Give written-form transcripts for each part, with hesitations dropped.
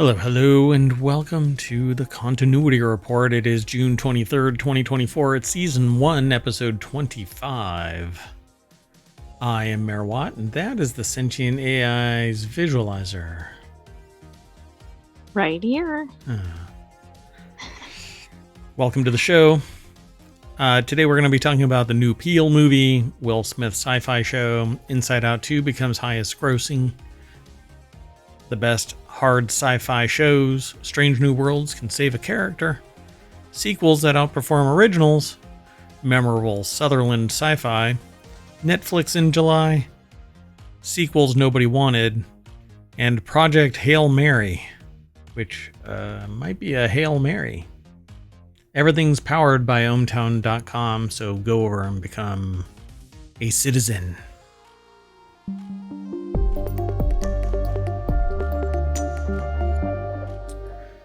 Hello, hello, and welcome to the Continuity Report. It is June 23rd, 2024. It's Season 1, Episode 25. I am Merwat, and that is the Sentient AI's Visualizer. Right here. Welcome to the show. Today we're going to be talking about the new Peele movie, Will Smith's Sci-Fi show, Inside Out 2 becomes highest grossing, the best hard sci-fi shows, Strange New Worlds can save a character, sequels that outperform originals, memorable Sutherland sci-fi, Netflix in July, sequels nobody wanted, and Project Hail Mary, which might be a Hail Mary. Everything's powered by ohmTown.com, so go over and become a citizen.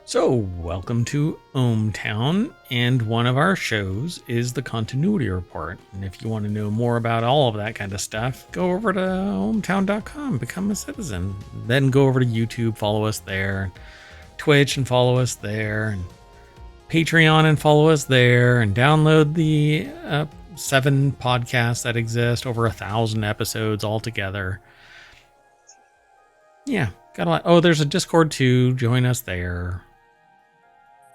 So, welcome to ohmTown, and one of our shows is the Continuity Report. And if you want to know more about all of that kind of stuff, go over to ohmTown.com, become a citizen. Then go over to YouTube, follow us there, Twitch and follow us there, and Patreon and follow us there, and download the 7 podcasts that exist, over 1,000 episodes altogether. Yeah, got a lot. Oh, there's a Discord too. Join us there.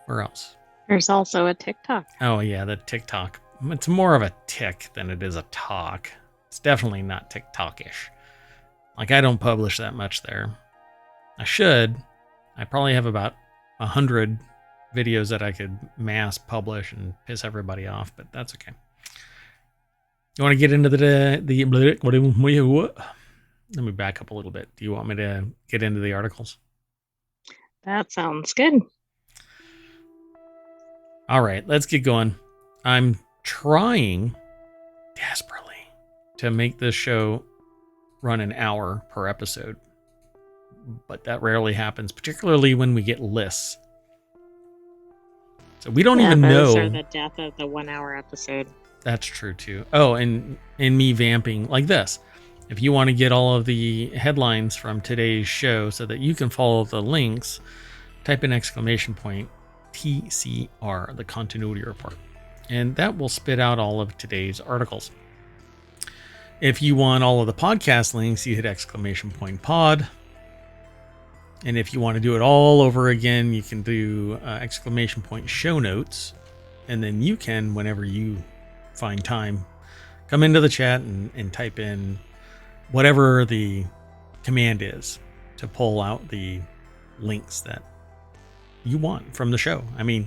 Where else? There's also a TikTok. Oh, yeah, the TikTok. It's more of a tick than it is a talk. It's definitely not TikTok-ish. Like, I don't publish that much there. I should. I probably have about 100 videos that I could mass publish and piss everybody off, but that's okay. You want to get into let me back up a little bit. Do you want me to get into the articles? That sounds good. All right, let's get going. I'm trying desperately to make this show run an hour per episode, but that rarely happens, particularly when we get lists. So we don't even know. Those are the death of the 1 hour episode. That's true too. Oh, and me vamping like this. If you want to get all of the headlines from today's show so that you can follow the links, type in TCR, the Continuity Report, and that will spit out all of today's articles. If you want all of the podcast links, you hit !pod. And if you want to do it all over again, you can do !show notes. And then you can, whenever you find time, come into the chat and type in whatever the command is to pull out the links that you want from the show. I mean,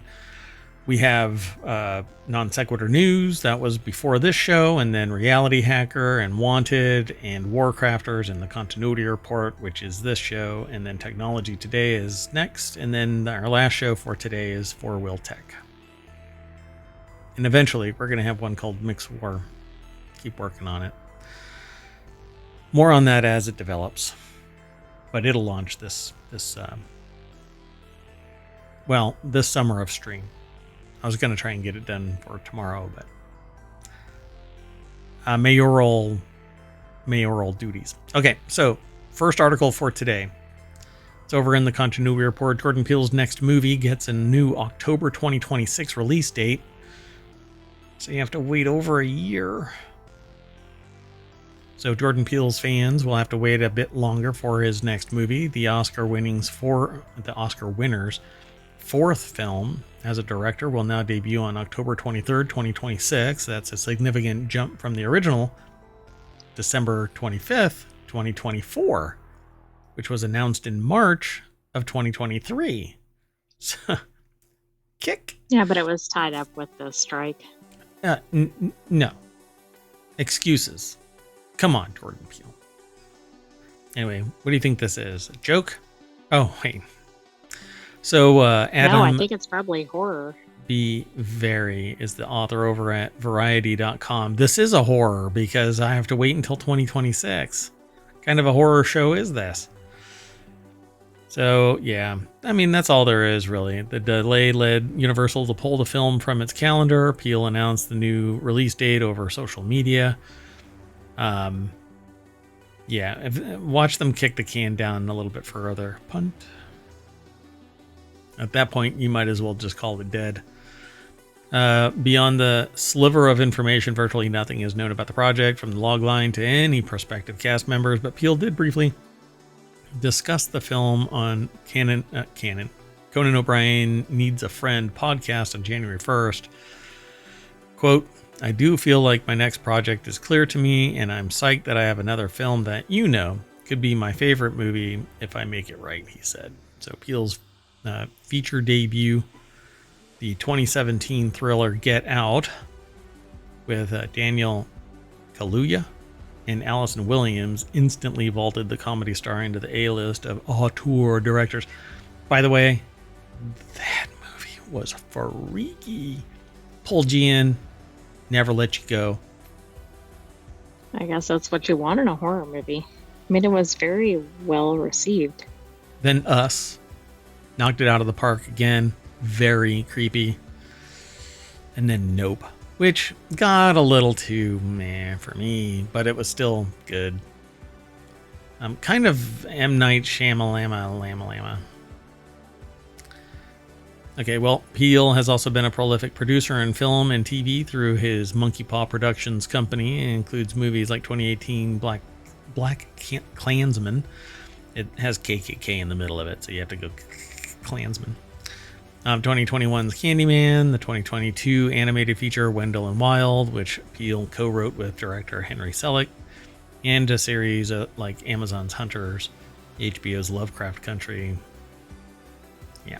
we have non sequitur news that was before this show, and then Reality Hacker and Wanted and Warcrafters and the Continuity Report, which is this show, and then Technology Today is next, and then our last show for today is 4-Wheel Tech. And eventually we're going to have one called Mix War. Keep working on it. More on that as it develops, but it'll launch this summer of stream. I was going to try and get it done for tomorrow, but mayoral duties. Okay, so first article for today. It's over in the Continuity Report. Jordan Peele's next movie gets a new October 2026 release date, so you have to wait over a year. So Jordan Peele's fans will have to wait a bit longer for his next movie. The Oscar winner's fourth film as a director will now debut on October 23rd, 2026. That's a significant jump from the original December 25th, 2024, which was announced in March of 2023. So, kick. Yeah, but it was tied up with the strike. No. Excuses. Come on, Jordan Peele. Anyway, what do you think this is? A joke? Oh, wait. So, Adam... No, I think it's probably horror. B. Very is the author over at Variety.com. This is a horror because I have to wait until 2026. What kind of a horror show is this? So, yeah. I mean, that's all there is, really. The delay led Universal to pull the film from its calendar. Peele announced the new release date over social media. Watch them kick the can down a little bit further. Punt. At that point, you might as well just call it dead. Beyond the sliver of information, virtually nothing is known about the project from the logline to any prospective cast members, but Peele did briefly discuss the film on Conan O'Brien Needs a Friend podcast on January 1st. Quote, I do feel like my next project is clear to me, and I'm psyched that I have another film that, could be my favorite movie if I make it right, he said. So Peele's feature debut, the 2017 thriller Get Out, with Daniel Kaluuya and Allison Williams, instantly vaulted the comedy star into the A-list of auteur directors. By the way, that movie was freaky. Pulled you in, never let you go. I guess that's what you want in a horror movie. I mean, it was very well received. Then Us knocked it out of the park again. Very creepy. And then Nope, which got a little too meh for me, but it was still good. Kind of M. Night Shyamalan. Okay, well, Peele has also been a prolific producer in film and TV through his Monkey Paw Productions company. It includes movies like 2018 Black Klansman. It has KKK in the middle of it, so you have to go Klansman. 2021's Candyman, the 2022 animated feature Wendell and Wild, which Peele co-wrote with director Henry Selick, and a series like Amazon's Hunters, HBO's Lovecraft Country. Yeah,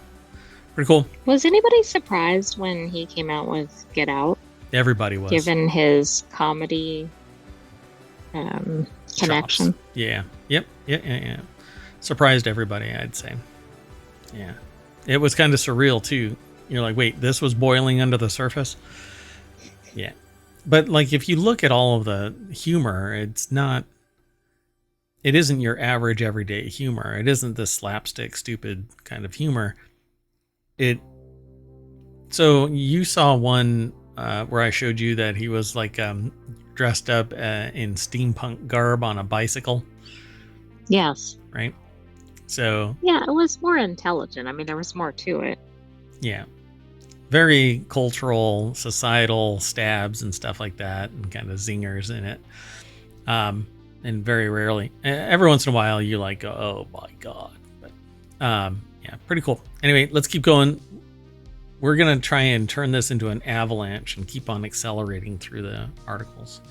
pretty cool. Was anybody surprised when he came out with Get Out? Everybody was. Given his comedy connection. Chops. Yeah. Yep. Yeah. Surprised everybody, I'd say. Yeah. It was kind of surreal, too. You're like, wait, this was boiling under the surface? Yeah. But, like, if you look at all of the humor, it isn't your average everyday humor. It isn't the slapstick, stupid kind of humor. So you saw one where I showed you that he was, like, dressed up in steampunk garb on a bicycle. Yes. Right? So yeah, it was more intelligent. I mean, there was more to it. Yeah. Very cultural, societal stabs and stuff like that, and kind of zingers in it. And very rarely, every once in a while, you like go, oh my God. But yeah, pretty cool. Anyway, let's keep going. We're going to try and turn this into an avalanche and keep on accelerating through the articles.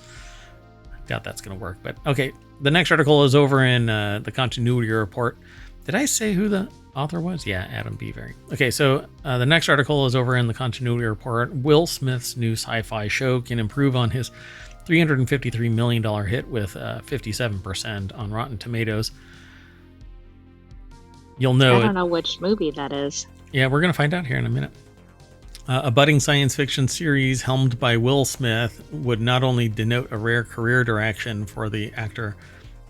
I doubt that's going to work, but okay. The next article is over in the continuity report. Did I say who the author was? Yeah, Adam Beavering. Okay, so the next article is over in the continuity report. Will Smith's new sci-fi show can improve on his $353 million hit with 57% on Rotten Tomatoes. You'll know. I don't know which movie that is. Yeah, we're going to find out here in a minute. A budding science fiction series helmed by Will Smith would not only denote a rare career direction for the actor,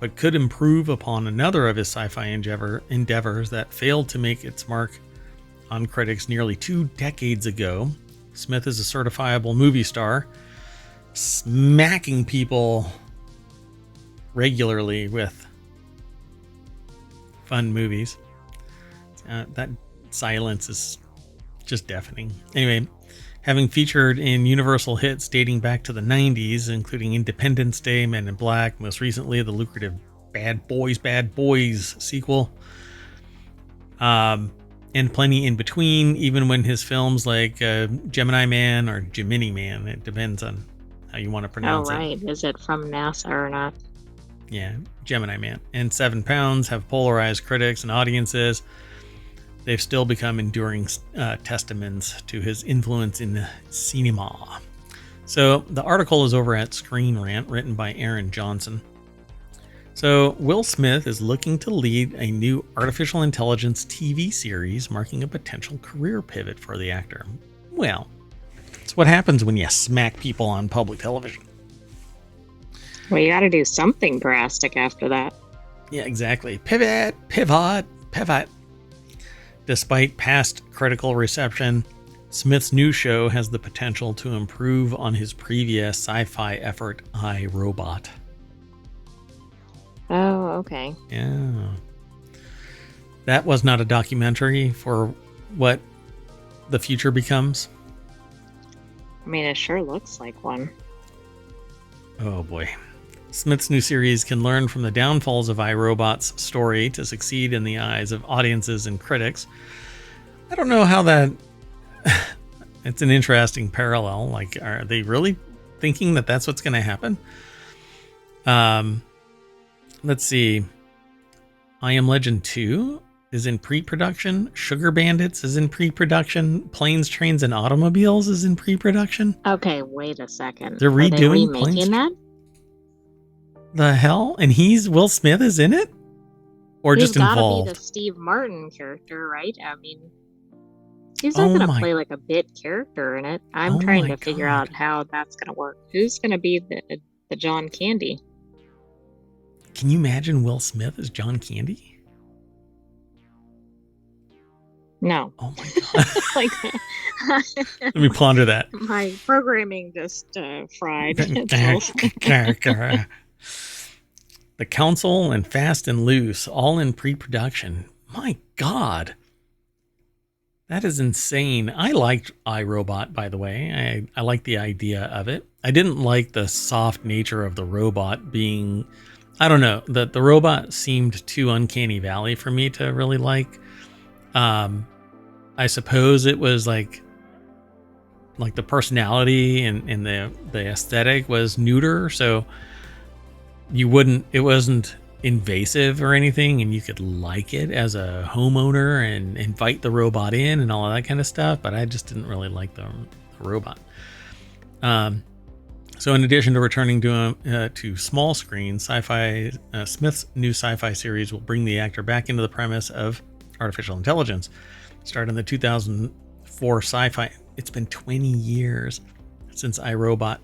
but could improve upon another of his sci-fi endeavors that failed to make its mark on critics nearly 2 decades ago. Smith is a certifiable movie star, smacking people regularly with fun movies. That silence is just deafening. Anyway, having featured in Universal hits dating back to the 90s, including Independence Day, Men in Black, most recently the lucrative Bad Boys sequel, and plenty in between, even when his films like Gemini Man or Gemini Man, it depends on how you want to pronounce it. Oh, right. Is it from NASA or not? Yeah, Gemini Man. And 7 Pounds have polarized critics and audiences. They've still become enduring testaments to his influence in cinema. So the article is over at Screen Rant, written by Aaron Johnson. So Will Smith is looking to lead a new artificial intelligence TV series, marking a potential career pivot for the actor. Well, it's what happens when you smack people on public television. Well, you got to do something drastic after that. Yeah, exactly. Pivot. Despite past critical reception, Smith's new show has the potential to improve on his previous sci-fi effort, I, Robot. Oh, okay. Yeah. That was not a documentary for what the future becomes? I mean, it sure looks like one. Oh boy. Smith's new series can learn from the downfalls of iRobot's story to succeed in the eyes of audiences and critics. I don't know how that... It's an interesting parallel. Like, are they really thinking that that's what's going to happen? Let's see. I Am Legend 2 is in pre-production. Sugar Bandits is in pre-production. Planes, Trains, and Automobiles is in pre-production. Okay, wait a second. They're redoing Are they remaking Planes, that? The hell? And Will Smith is in it? Or He's just gotta involved? be the Steve Martin character, right? I mean, he's not gonna play like a bit character in it. I'm trying to figure out how that's gonna work. Who's gonna be the John Candy? Can you imagine Will Smith as John Candy? No. Oh my god. Like, let me ponder that. My programming just fried. The Council and Fast and Loose, all in pre-production. My god. That is insane. I liked iRobot, by the way. I like the idea of it. I didn't like the soft nature of the robot being... I don't know. The robot seemed too uncanny valley for me to really like. I suppose it was like the personality and the aesthetic was neuter, so it wasn't invasive or anything, and you could like it as a homeowner and invite the robot in and all of that kind of stuff, but I just didn't really like the robot. So in addition to returning to small screen, Sci-Fi Smith's new Sci-Fi series will bring the actor back into the premise of artificial intelligence. Started in the 2004 Sci-Fi. It's been 20 years since iRobot,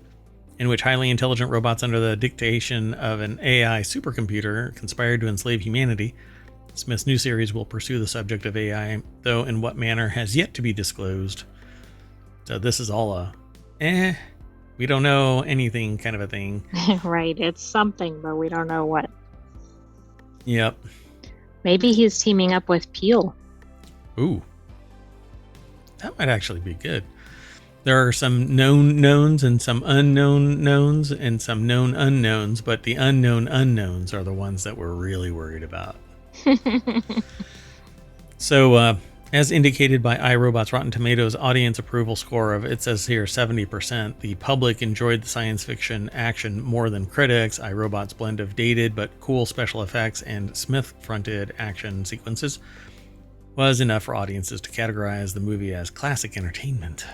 in which highly intelligent robots under the dictation of an AI supercomputer conspired to enslave humanity. Smith's new series will pursue the subject of AI, though in what manner has yet to be disclosed. So this is all we don't know anything kind of a thing. Right, it's something, but we don't know what. Yep. Maybe he's teaming up with Peele. Ooh. That might actually be good. There are some known knowns and some unknown knowns and some known unknowns, but the unknown unknowns are the ones that we're really worried about. So, as indicated by iRobot's Rotten Tomatoes audience approval score of, it says here, 70%, the public enjoyed the science fiction action more than critics. iRobot's blend of dated but cool special effects and Smith-fronted action sequences was enough for audiences to categorize the movie as classic entertainment.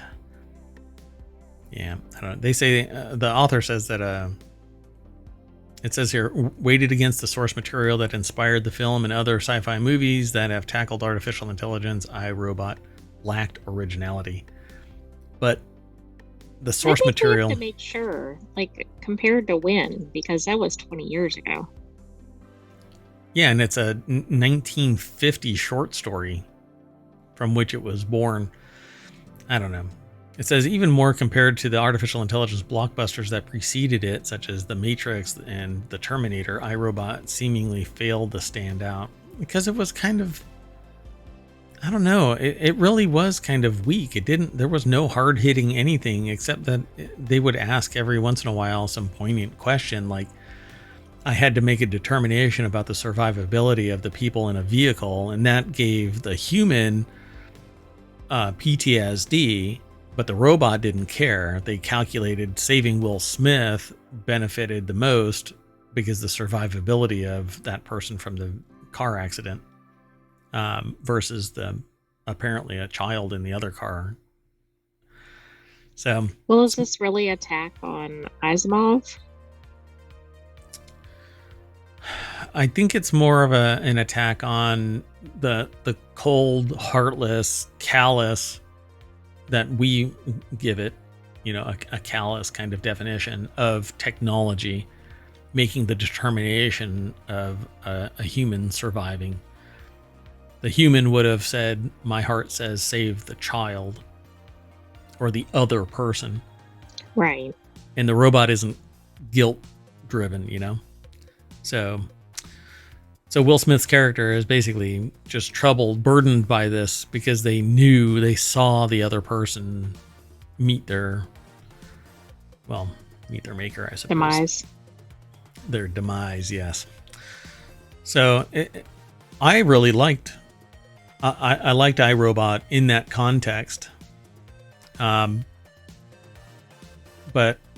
Yeah, I don't know. They say, the author says that, it says here, weighted against the source material that inspired the film and other sci-fi movies that have tackled artificial intelligence, iRobot lacked originality. But the source material... We have to make sure, like, compared to when, because that was 20 years ago. Yeah, and it's a 1950 short story from which it was born. I don't know. It says even more compared to the artificial intelligence blockbusters that preceded it, such as The Matrix and The Terminator, iRobot seemingly failed to stand out because it was kind of, I don't know, it really was kind of weak. There was no hard hitting anything except that they would ask every once in a while some poignant question, like, I had to make a determination about the survivability of the people in a vehicle, and that gave the human PTSD, but the robot didn't care. They calculated saving Will Smith benefited the most because the survivability of that person from the car accident versus apparently a child in the other car. So, well, is this really an attack on Asimov? I think it's more of an attack on the cold, heartless, callous that we give it, a callous kind of definition of technology, making the determination of a human surviving. The human would have said, my heart says save the child or the other person. Right. And the robot isn't guilt driven, So So Will Smith's character is basically just troubled, burdened by this because they saw the other person meet their maker, I suppose. Demise. Their demise, yes. So I really liked I liked iRobot in that context. But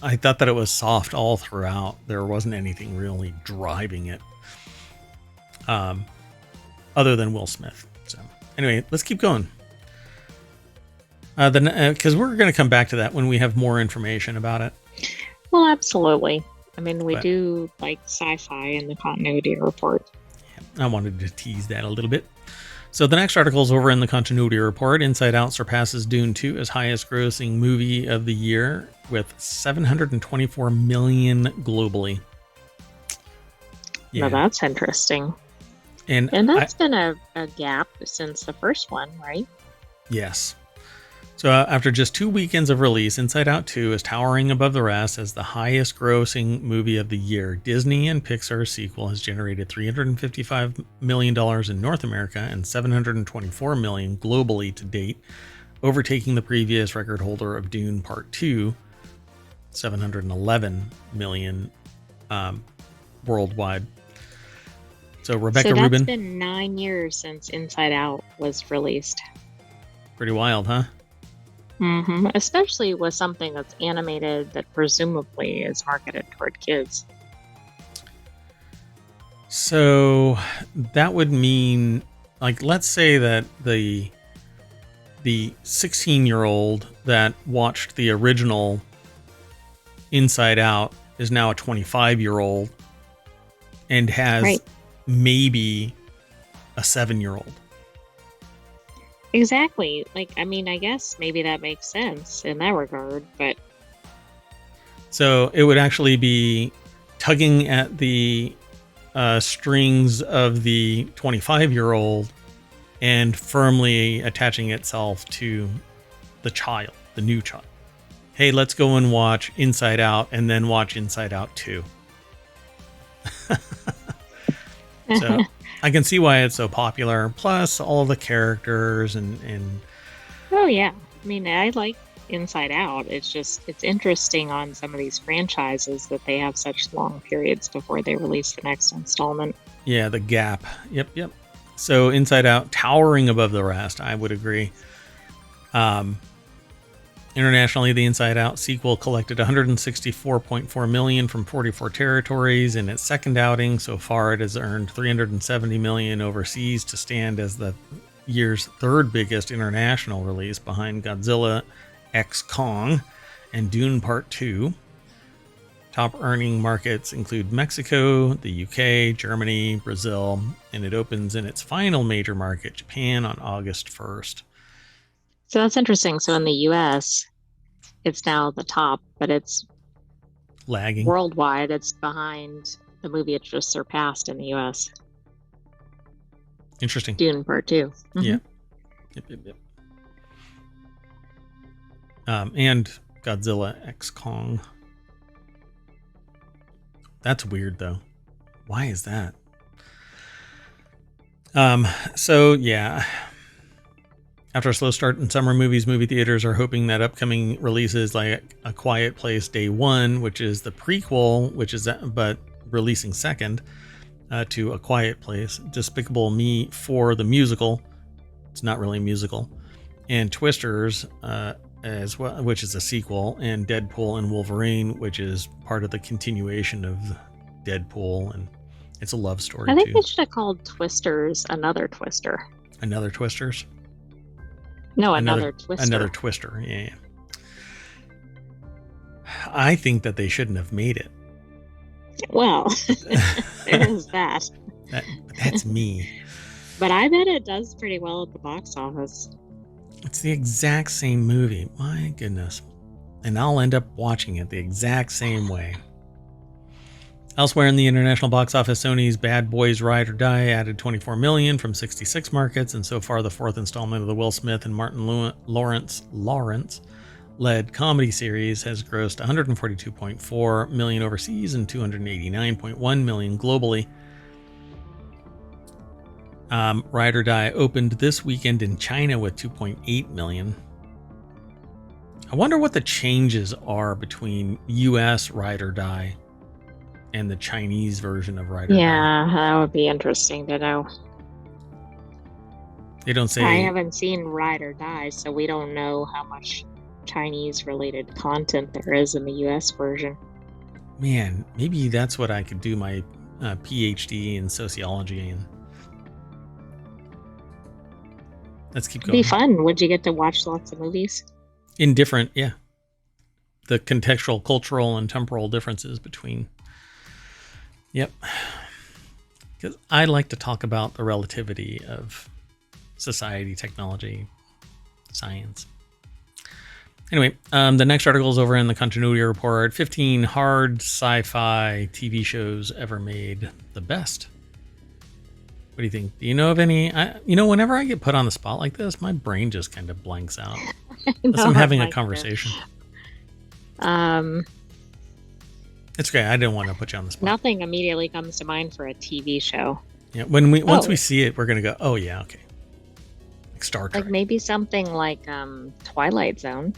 I thought that it was soft all throughout. There wasn't anything really driving it. Other than Will Smith. So anyway, let's keep going. Because we're going to come back to that when we have more information about it. Well, absolutely. I mean, we do like Sci-Fi in the continuity report. Yeah, I wanted to tease that a little bit. So the next article is over in the continuity report. Inside Out surpasses Dune 2 as highest grossing movie of the year with $724 million globally. Yeah. Well, that's interesting. And that's been a gap since the first one, right? Yes. So after just 2 weekends of release, Inside Out 2 is towering above the rest as the highest grossing movie of the year. Disney and Pixar's sequel has generated $355 million in North America and $724 million globally to date, overtaking the previous record holder of Dune Part 2, $711 million worldwide. So Rebecca Rubin. So that's been 9 years since Inside Out was released. Pretty wild, huh? Mm-hmm. Especially with something that's animated that presumably is marketed toward kids. So that would mean, like, let's say that the 16-year-old that watched the original Inside Out is now a 25-year-old and has maybe a 7-year-old. Exactly. Like, I mean, I guess maybe that makes sense in that regard, but... So it would actually be tugging at the strings of the 25-year-old and firmly attaching itself to the child, the new child. Hey, let's go and watch Inside Out and then watch Inside Out 2. So... I can see why it's so popular. Plus, all of the characters and. Oh yeah, I mean, I like Inside Out. It's interesting on some of these franchises that they have such long periods before they release the next installment. Yeah, the gap. Yep. So Inside Out towering above the rest. I would agree. Internationally, the Inside Out sequel collected $164.4 million from 44 territories in its second outing. So far, it has earned $370 million overseas to stand as the year's third biggest international release behind Godzilla x Kong and Dune Part 2. Top earning markets include Mexico, the UK, Germany, Brazil, and it opens in its final major market, Japan, on August 1st. So that's interesting. So in the US, it's now the top, but it's lagging. Worldwide, it's behind the movie it just surpassed in the US. Interesting. Dune Part 2. Mm-hmm. Yeah. Yep. And Godzilla x Kong. That's weird, though. Why is that? So, yeah. After a slow start in summer movies, movie theaters are hoping that upcoming releases like A Quiet Place Day 1, which is the prequel, but releasing second to A Quiet Place, Despicable Me 4, the musical, it's not really a musical, and Twisters as well, which is a sequel, and Deadpool and Wolverine, which is part of the continuation of Deadpool, and it's a love story. I think they should have called Twisters Another Twister. Another Twisters? No, another Twister. Another Twister, yeah. I think that they shouldn't have made it. Well, there is that. That's me. But I bet it does pretty well at the box office. It's the exact same movie. My goodness. And I'll end up watching it the exact same way. Elsewhere in the international box office, Sony's Bad Boys Ride or Die added $24 million from 66 markets, and so far the fourth installment of the Will Smith and Martin Lawrence-led comedy series has grossed $142.4 million overseas and $289.1 million globally. Ride or Die opened this weekend in China with 2.8 million. I wonder what the changes are between US Ride or Die and the Chinese version of Ride or Die. Yeah, that would be interesting to know. They don't say. I haven't seen Ride or Die, so we don't know how much Chinese-related content there is in the US version. Man, maybe that's what I could do my PhD in sociology in. Let's keep going. It'd be fun. Would you get to watch lots of movies? In different, yeah. The contextual, cultural, and temporal differences between. Yep. Because I like to talk about the relativity of society, technology, science. Anyway, the next article is over in the Continuity Report. 15 hard sci-fi TV shows ever made the best. What do you think? Do you know of any? Whenever I get put on the spot like this, my brain just kind of blanks out. Unless I'm having a conversation. It's okay. I didn't want to put you on the spot. Nothing immediately comes to mind for a TV show. Yeah, once we see it, we're gonna go, oh yeah, okay. Like Star Trek. Like maybe something like Twilight Zone.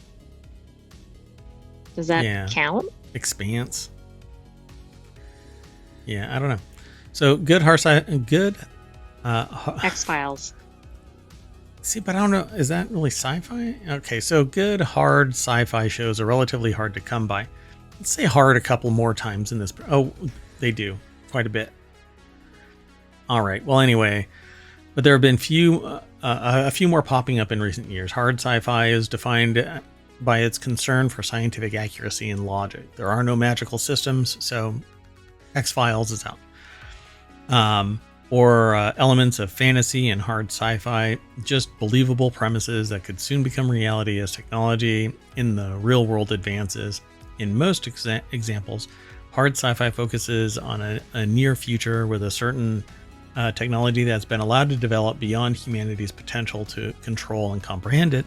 Does that count? Expanse. Yeah, I don't know. So good X-Files. See, but I don't know. Is that really sci-fi? Okay, so good hard sci-fi shows are relatively hard to come by. Let's say hard a couple more times in this. Oh, they do quite a bit. All right. Well, anyway, but there have been a few more popping up in recent years. Hard sci-fi is defined by its concern for scientific accuracy and logic. There are no magical systems, so X-Files is out. Or elements of fantasy and hard sci-fi, just believable premises that could soon become reality as technology in the real world advances. In most examples, hard sci-fi focuses on a near future with a certain technology that's been allowed to develop beyond humanity's potential to control and comprehend it,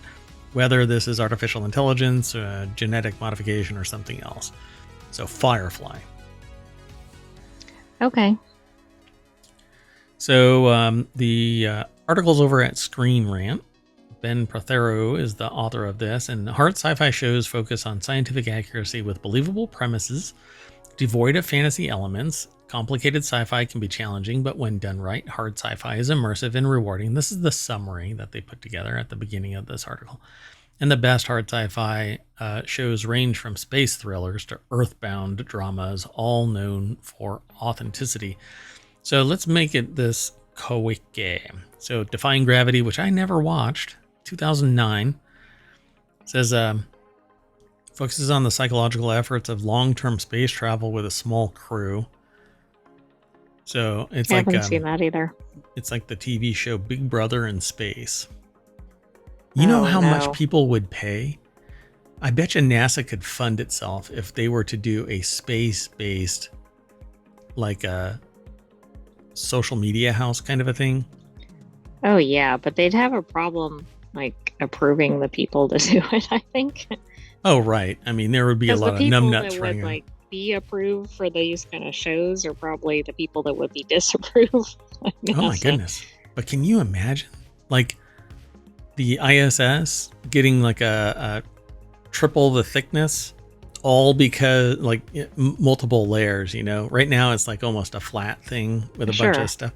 whether this is artificial intelligence, genetic modification, or something else. So Firefly. Okay. So the article's over at Screen Rant. Ben Prothero is the author of this, and hard sci-fi shows focus on scientific accuracy with believable premises, devoid of fantasy elements. Complicated sci-fi can be challenging, but when done right, hard sci-fi is immersive and rewarding. This is the summary that they put together at the beginning of this article. And the best hard sci-fi shows range from space thrillers to earthbound dramas, all known for authenticity. So let's make it this quick. So Defying Gravity, which I never watched, 2009, says focuses on the psychological efforts of long-term space travel with a small crew. So it's I haven't seen that either. It's like the TV show Big Brother in space. You know how much people would pay? I bet you NASA could fund itself if they were to do a space-based, like a social media house kind of a thing. Oh yeah, but they'd have a problem like approving the people to do it, I think. Oh right. I mean, there would be a lot of numbnuts that would like be approved for these kind of shows are probably the people that would be disapproved. Oh my goodness. But can you imagine like the ISS getting like a triple the thickness, all because like multiple layers, you know? Right now it's like almost a flat thing with a bunch of stuff.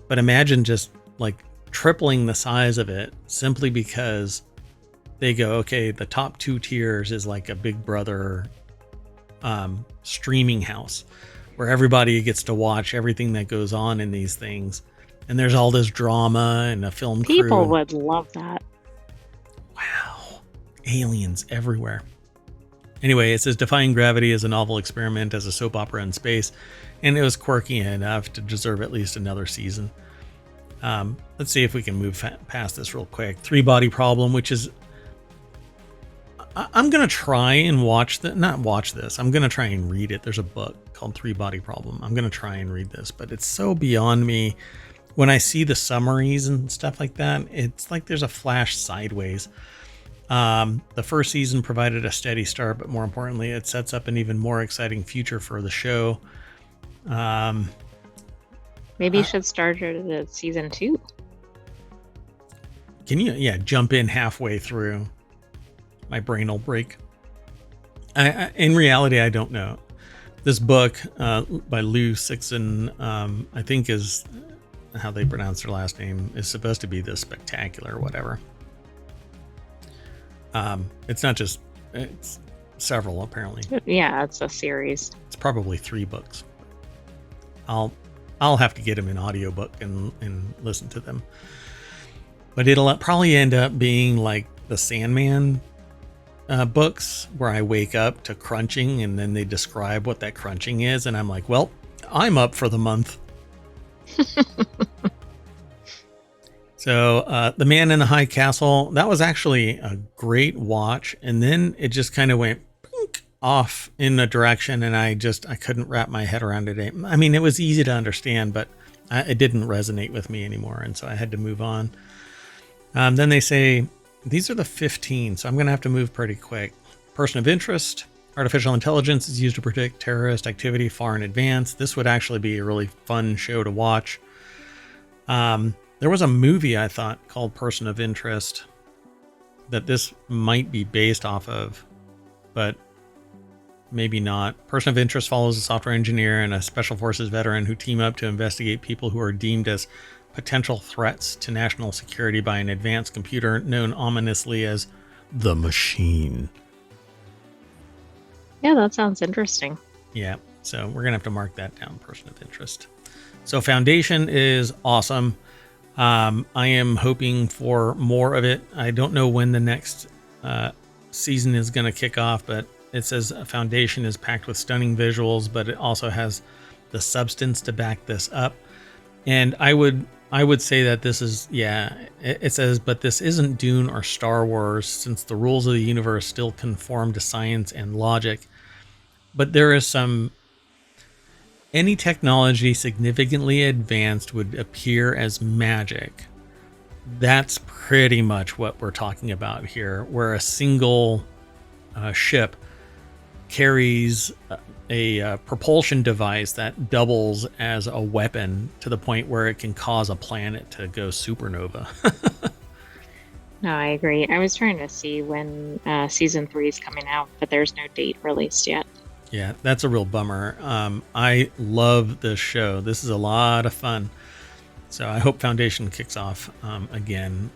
But imagine just like tripling the size of it simply because they go, okay, the top 2 tiers is like a Big Brother streaming house where everybody gets to watch everything that goes on in these things. And there's all this drama and a film crew. People would love that. Wow. Aliens everywhere. Anyway, it says Defying Gravity is a novel experiment as a soap opera in space, and it was quirky enough to deserve at least another season. Let's see if we can move past this real quick. 3-Body Problem, which is... I'm going to try and not watch this. I'm going to try and read it. There's a book called 3-Body Problem. I'm going to try and read this, but it's so beyond me. When I see the summaries and stuff like that, it's like there's a flash sideways. The first season provided a steady start, but more importantly, it sets up an even more exciting future for the show. Maybe you should start it at season 2. Can you, jump in halfway through? My brain will break. In reality, I don't know. This book by Lou Sixon, I think is how they pronounce their last name, is supposed to be this spectacular, whatever. It's not just, it's several apparently. Yeah, it's a series. It's probably 3 books. I'll have to get them in audiobook and listen to them. But it'll probably end up being like the Sandman books, where I wake up to crunching and then they describe what that crunching is, and I'm like, well, I'm up for the month. So The Man in the High Castle, that was actually a great watch, and then it just kind of went off in a direction, and I couldn't wrap my head around it. I mean, it was easy to understand, but it didn't resonate with me anymore, and so I had to move on. Then they say, these are the 15, so I'm going to have to move pretty quick. Person of interest. Artificial intelligence is used to predict terrorist activity far in advance. This would actually be a really fun show to watch. There was a movie, I thought, called Person of Interest that this might be based off of, but maybe not. Person of Interest follows a software engineer and a special forces veteran who team up to investigate people who are deemed as potential threats to national security by an advanced computer known ominously as the Machine. Yeah, that sounds interesting. Yeah, so we're going to have to mark that down, Person of Interest. So Foundation is awesome. I am hoping for more of it. I don't know when the next season is going to kick off, but it says Foundation is packed with stunning visuals, but it also has the substance to back this up. And I would say that this is, it says, but this isn't Dune or Star Wars, since the rules of the universe still conform to science and logic. But there is any technology significantly advanced would appear as magic. That's pretty much what we're talking about here, where a single ship carries a propulsion device that doubles as a weapon to the point where it can cause a planet to go supernova. No, I agree. I was trying to see when season 3 is coming out, but there's no date released yet. Yeah, that's a real bummer. I love this show. This is a lot of fun. So I hope Foundation kicks off again.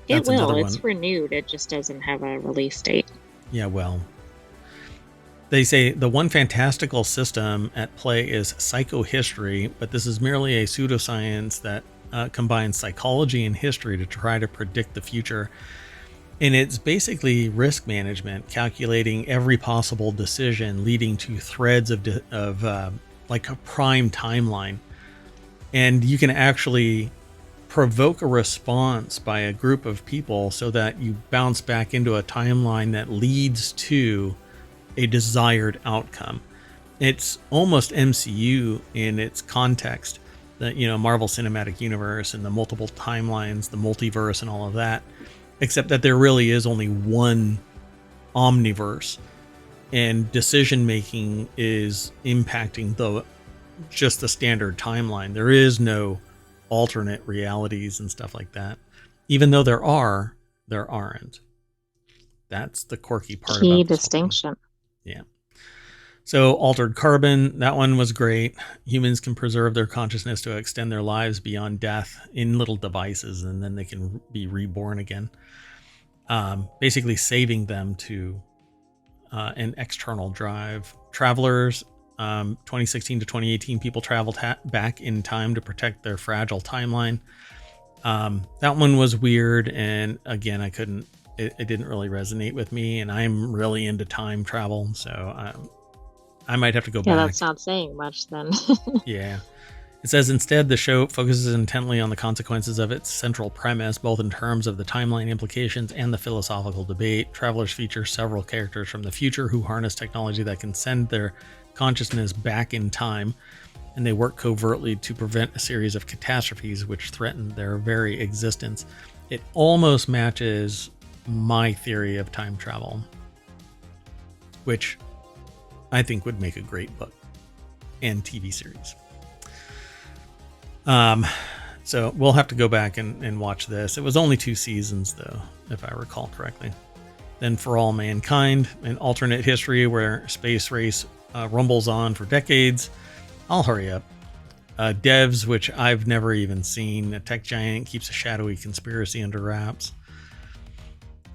It will. It's renewed. It just doesn't have a release date. Yeah, well, they say the one fantastical system at play is psychohistory, but this is merely a pseudoscience that combines psychology and history to try to predict the future. And it's basically risk management, calculating every possible decision, leading to threads of like a prime timeline. And you can actually provoke a response by a group of people so that you bounce back into a timeline that leads to a desired outcome. It's almost MCU in its context, that, Marvel Cinematic Universe and the multiple timelines, the multiverse and all of that. Except that there really is only one omniverse, and decision making is impacting just the standard timeline. There is no alternate realities and stuff like that. Even though there aren't. That's the quirky part. Key distinction. Yeah. So Altered Carbon, that one was great. Humans can preserve their consciousness to extend their lives beyond death in little devices, and then they can be reborn again. Basically saving them to an external drive. Travelers, 2016 to 2018, people traveled back in time to protect their fragile timeline. That one was weird, and again, it didn't really resonate with me, and I'm really into time travel, so I might have to go back. Yeah, that's not saying much then. Yeah. It says, instead, the show focuses intently on the consequences of its central premise, both in terms of the timeline implications and the philosophical debate. Travelers feature several characters from the future who harness technology that can send their consciousness back in time, and they work covertly to prevent a series of catastrophes which threaten their very existence. It almost matches my theory of time travel, which I think would make a great book and TV series. So we'll have to go back and watch this. It was only 2 seasons, though, if I recall correctly. Then For All Mankind, an alternate history where space race rumbles on for decades. I'll hurry up. Devs, which I've never even seen. A tech giant keeps a shadowy conspiracy under wraps.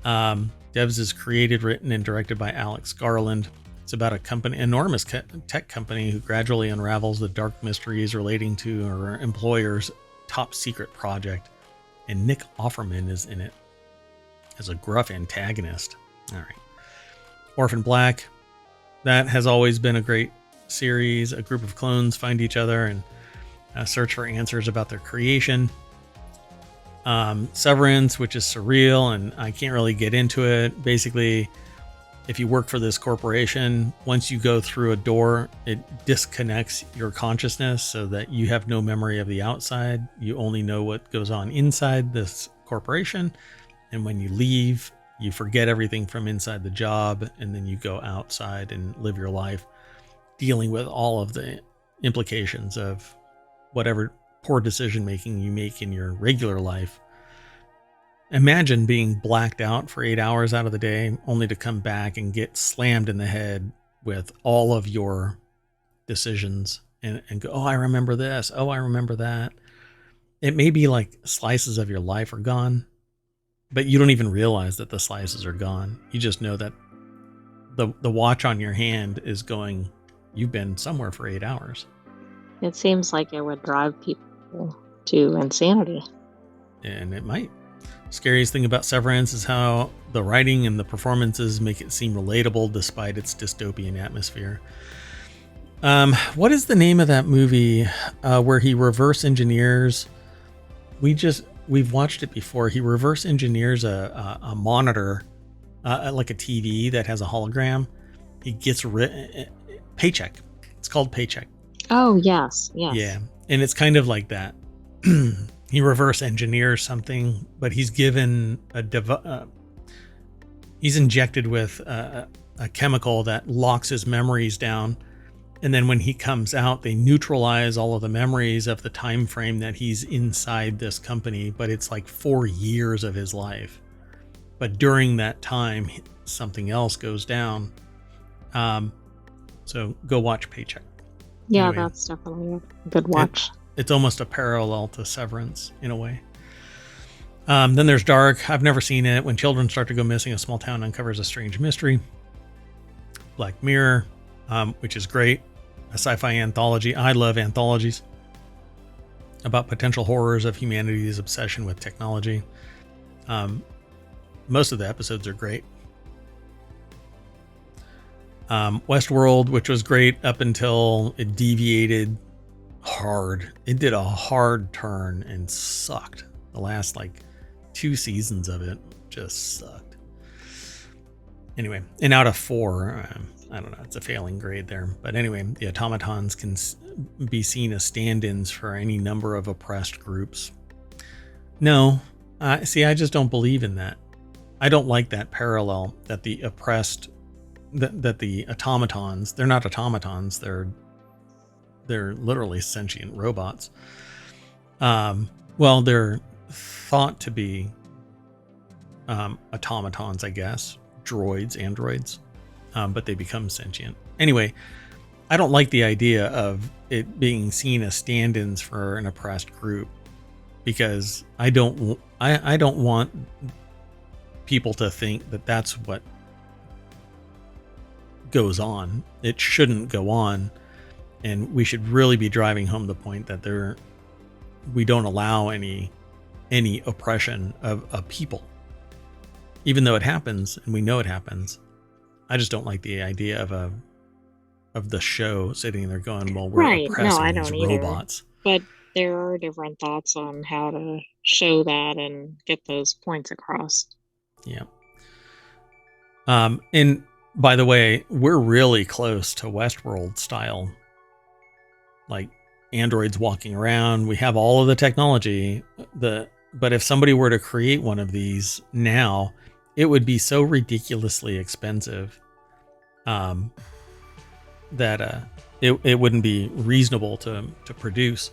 Devs is created, written, and directed by Alex Garland. It's about a company, enormous tech company, who gradually unravels the dark mysteries relating to her employer's top secret project. And Nick Offerman is in it as a gruff antagonist. All right. Orphan Black. That has always been a great series. A group of clones find each other and search for answers about their creation. Severance, which is surreal, and I can't really get into it. Basically, if you work for this corporation, once you go through a door, it disconnects your consciousness so that you have no memory of the outside. You only know what goes on inside this corporation. And when you leave, you forget everything from inside the job, and then you go outside and live your life dealing with all of the implications of whatever poor decision making you make in your regular life. Imagine being blacked out for 8 hours out of the day, only to come back and get slammed in the head with all of your decisions and go, oh, I remember this. Oh, I remember that. It may be like slices of your life are gone, but you don't even realize that the slices are gone. You just know that the watch on your hand is going, you've been somewhere for 8 hours. It seems like it would drive people to insanity. And it might. Scariest thing about Severance is how the writing and the performances make it seem relatable despite its dystopian atmosphere. What is the name of that movie where he reverse engineers? We've watched it before. He reverse engineers a monitor, like a TV that has a hologram. He gets Paycheck. It's called Paycheck. Oh, yes. Yeah, and it's kind of like that. He reverse engineers something, but he's given he's injected with a chemical that locks his memories down, and then when he comes out, they neutralize all of the memories of the time frame that he's inside this company. But it's like 4 years of his life. But during that time, something else goes down. So go watch Paycheck. Yeah, anyway, that's definitely a good watch. It's almost a parallel to Severance in a way. Then there's Dark. I've never seen it. When children start to go missing, a small town uncovers a strange mystery. Black Mirror, which is great. A sci-fi anthology. I love anthologies about potential horrors of humanity's obsession with technology. Most of the episodes are great. Westworld, which was great up until it deviated hard. It did a hard turn and sucked. The last 2 seasons of it just sucked. Anyway, and out of 4, I don't know, it's a failing grade there. But anyway, the automatons can be seen as stand-ins for any number of oppressed groups. No, see, I just don't believe in that. I don't like that parallel that the oppressed, that the automatons, they're not automatons, they're literally sentient robots. Well, they're thought to be automatons, I guess, androids, but they become sentient. Anyway, I don't like the idea of it being seen as stand-ins for an oppressed group, because I don't want people to think that that's what goes on. It shouldn't go on. And we should really be driving home the point that we don't allow any oppression of people, even though it happens and we know it happens. I just don't like the idea of the show sitting there going, "Well, we're oppressing these robots." But there are different thoughts on how to show that and get those points across. Yeah. And by the way, we're really close to Westworld style. Like androids walking around. We have all of the technology. But if somebody were to create one of these now, it would be so ridiculously expensive that it wouldn't be reasonable to produce.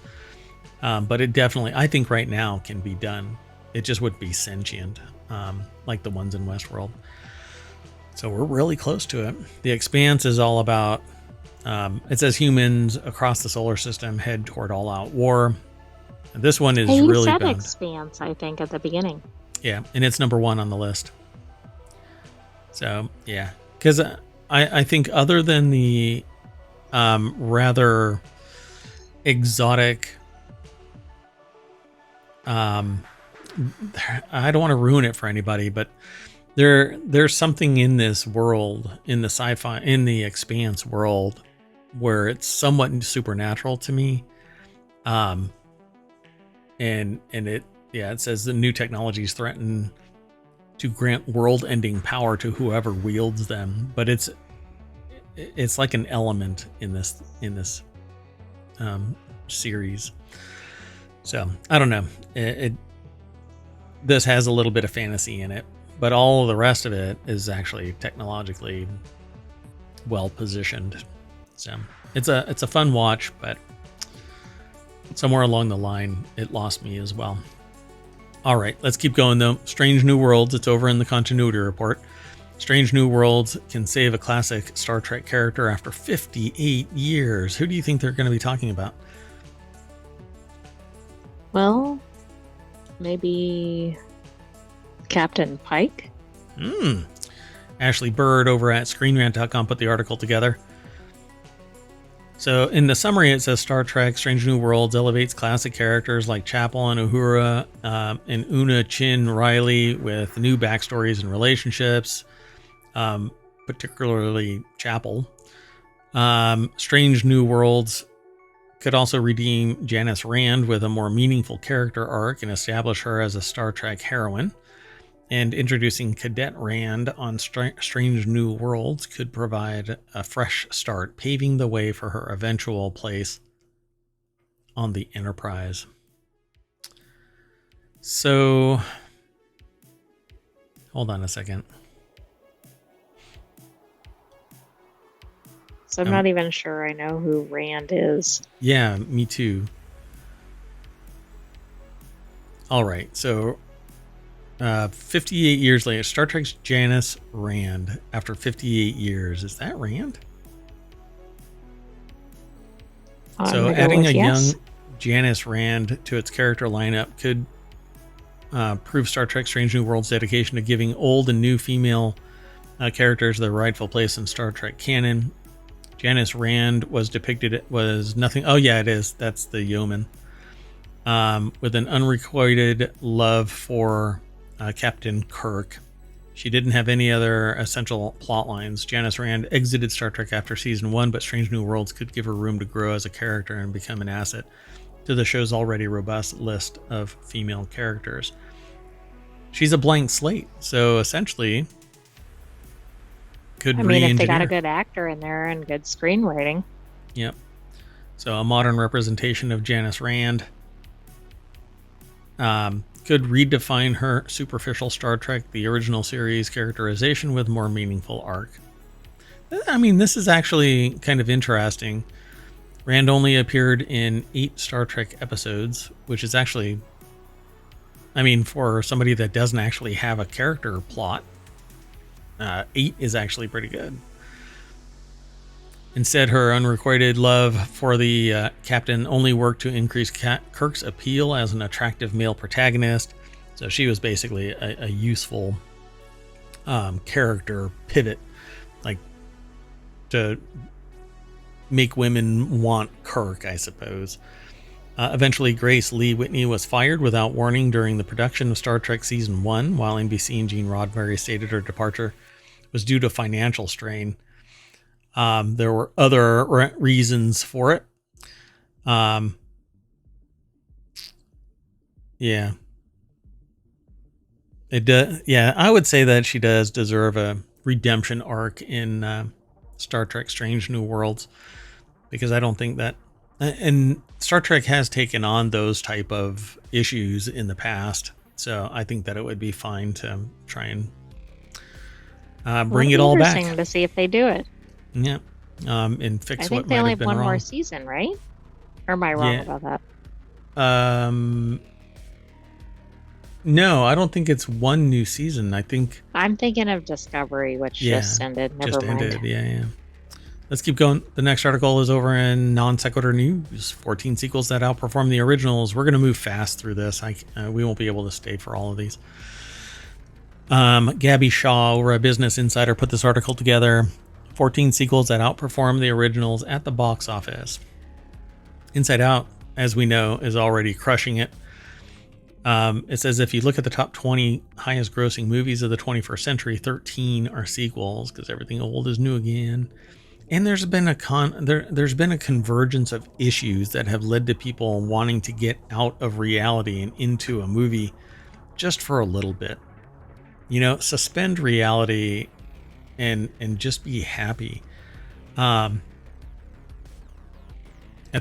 But it definitely, I think right now can be done. It just wouldn't be sentient, like the ones in Westworld. So we're really close to it. The Expanse is all about, it says humans across the solar system head toward all-out war. And this one is really said bad. Expanse, I think, at the beginning. Yeah, and it's number 1 on the list. So, yeah. Because I think other than the rather exotic... I don't want to ruin it for anybody, but there's something in this world, in the sci-fi, in the Expanse world, where it's somewhat supernatural to me. And it says the new technologies threaten to grant world-ending power to whoever wields them, but it's like an element in this series. So I don't know. This has a little bit of fantasy in it, but all of the rest of it is actually technologically well positioned. So it's a fun watch, but somewhere along the line, it lost me as well. All right, let's keep going though. Strange New Worlds, it's over in the continuity report. Strange New Worlds can save a classic Star Trek character after 58 years. Who do you think they're going to be talking about? Well, maybe Captain Pike? Ashley Bird over at ScreenRant.com put the article together. So in the summary, it says Star Trek Strange New Worlds elevates classic characters like Chapel and Uhura and Una Chin Riley with new backstories and relationships, particularly Chapel. Strange New Worlds could also redeem Janice Rand with a more meaningful character arc and establish her as a Star Trek heroine. And introducing Cadet Rand on Strange New Worlds could provide a fresh start, paving the way for her eventual place on the Enterprise. So, hold on a second. So I'm not even sure I know who Rand is. Yeah, me too. All right, so 58 years later, Star Trek's Janice Rand after 58 years. Is that Rand? So adding a young Janice Rand to its character lineup could prove Star Trek Strange New Worlds' dedication to giving old and new female characters their rightful place in Star Trek canon. Janice Rand was depicted was nothing. Oh yeah, it is. That's the yeoman. With an unrequited love for Captain Kirk. She didn't have any other essential plot lines. Janice Rand exited Star Trek after season 1, but Strange New Worlds could give her room to grow as a character and become an asset to the show's already robust list of female characters. She's a blank slate, so essentially could re-engineer. If they got a good actor in there and good screenwriting. Yep. So a modern representation of Janice Rand could redefine her superficial Star Trek, the original series characterization with more meaningful arc. I mean, this is actually kind of interesting. Rand only appeared in 8 Star Trek episodes, which is actually, I mean, for somebody that doesn't actually have a character plot, 8 is actually pretty good. Instead, her unrequited love for the captain only worked to increase Kirk's appeal as an attractive male protagonist. So she was basically a useful character pivot, like to make women want Kirk, I suppose. Eventually, Grace Lee Whitney was fired without warning during the production of Star Trek Season 1, while NBC and Gene Roddenberry stated her departure was due to financial strain. There were other reasons for it. Yeah. It does. Yeah, I would say that she does deserve a redemption arc in Star Trek Strange New Worlds, because I don't think that, and Star Trek has taken on those type of issues in the past. So I think that it would be fine to try and bring it all back. Interesting to see if they do it. Yeah. And fix what might have been wrong. I think they only have one more season, right? Or am I wrong about that? No, I don't think it's one new season. I think I'm thinking of Discovery, which just ended. Never just mind. ended. Yeah. Let's keep going. The next article is over in Non Sequitur News. 14 sequels that outperform the originals. We're going to move fast through this. We won't be able to stay for all of these. Gabby Shaw over at Business Insider put this article together. 14 sequels that outperform the originals at the box office. Inside Out, as we know, is already crushing it. It says if you look at the top 20 highest grossing movies of the 21st century, 13 are sequels because everything old is new again. And there's been a convergence of issues that have led to people wanting to get out of reality and into a movie just for a little bit. Suspend reality and just be happy. At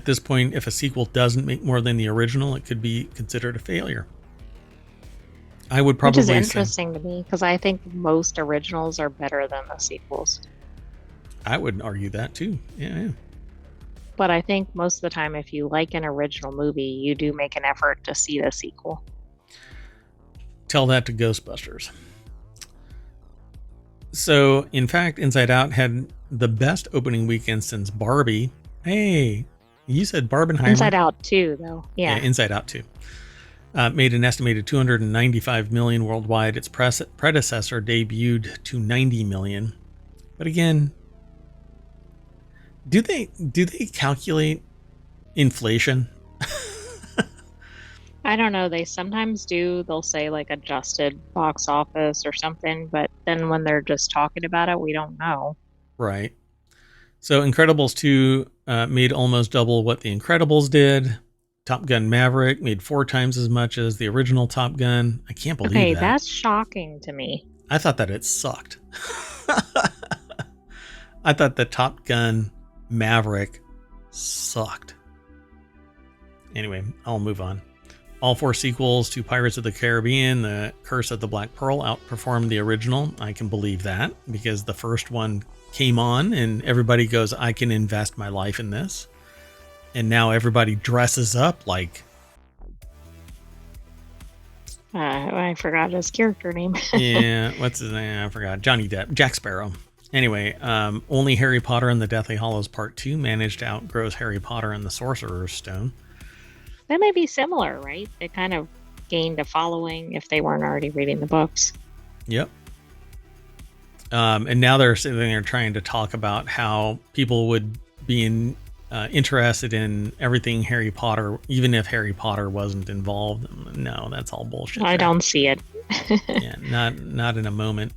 this point, if a sequel doesn't make more than the original, it could be considered a failure. I would probably say, which is interesting to me because I think most originals are better than the sequels. I would argue that too. Yeah. But I think most of the time, if you like an original movie, you do make an effort to see the sequel. Tell that to Ghostbusters. So, in fact, Inside Out had the best opening weekend since Barbie. Hey, you said Barbenheimer. Inside Out 2, though. Yeah, Inside Out 2. Made an estimated $295 million worldwide. Its predecessor debuted to $90 million. But again, do they calculate inflation? I don't know. They sometimes do. They'll say like adjusted box office or something, but then when they're just talking about it, we don't know. Right. So Incredibles 2 made almost double what The Incredibles did. Top Gun Maverick made 4 times as much as the original Top Gun. I can't believe that. Okay, that's shocking to me. I thought that it sucked. I thought the Top Gun Maverick sucked. Anyway, I'll move on. All 4 sequels to Pirates of the Caribbean, The Curse of the Black Pearl, outperformed the original. I can believe that because the first one came on and everybody goes, I can invest my life in this. And now everybody dresses up like... I forgot his character name. Yeah, what's his name? I forgot. Johnny Depp. Jack Sparrow. Anyway, only Harry Potter and the Deathly Hallows Part 2 managed to outgross Harry Potter and the Sorcerer's Stone. That may be similar, right? They kind of gained a following if they weren't already reading the books. Yep. And now they're sitting there trying to talk about how people would be interested in everything Harry Potter, even if Harry Potter wasn't involved. No, that's all bullshit. I don't see it. Yeah, not in a moment.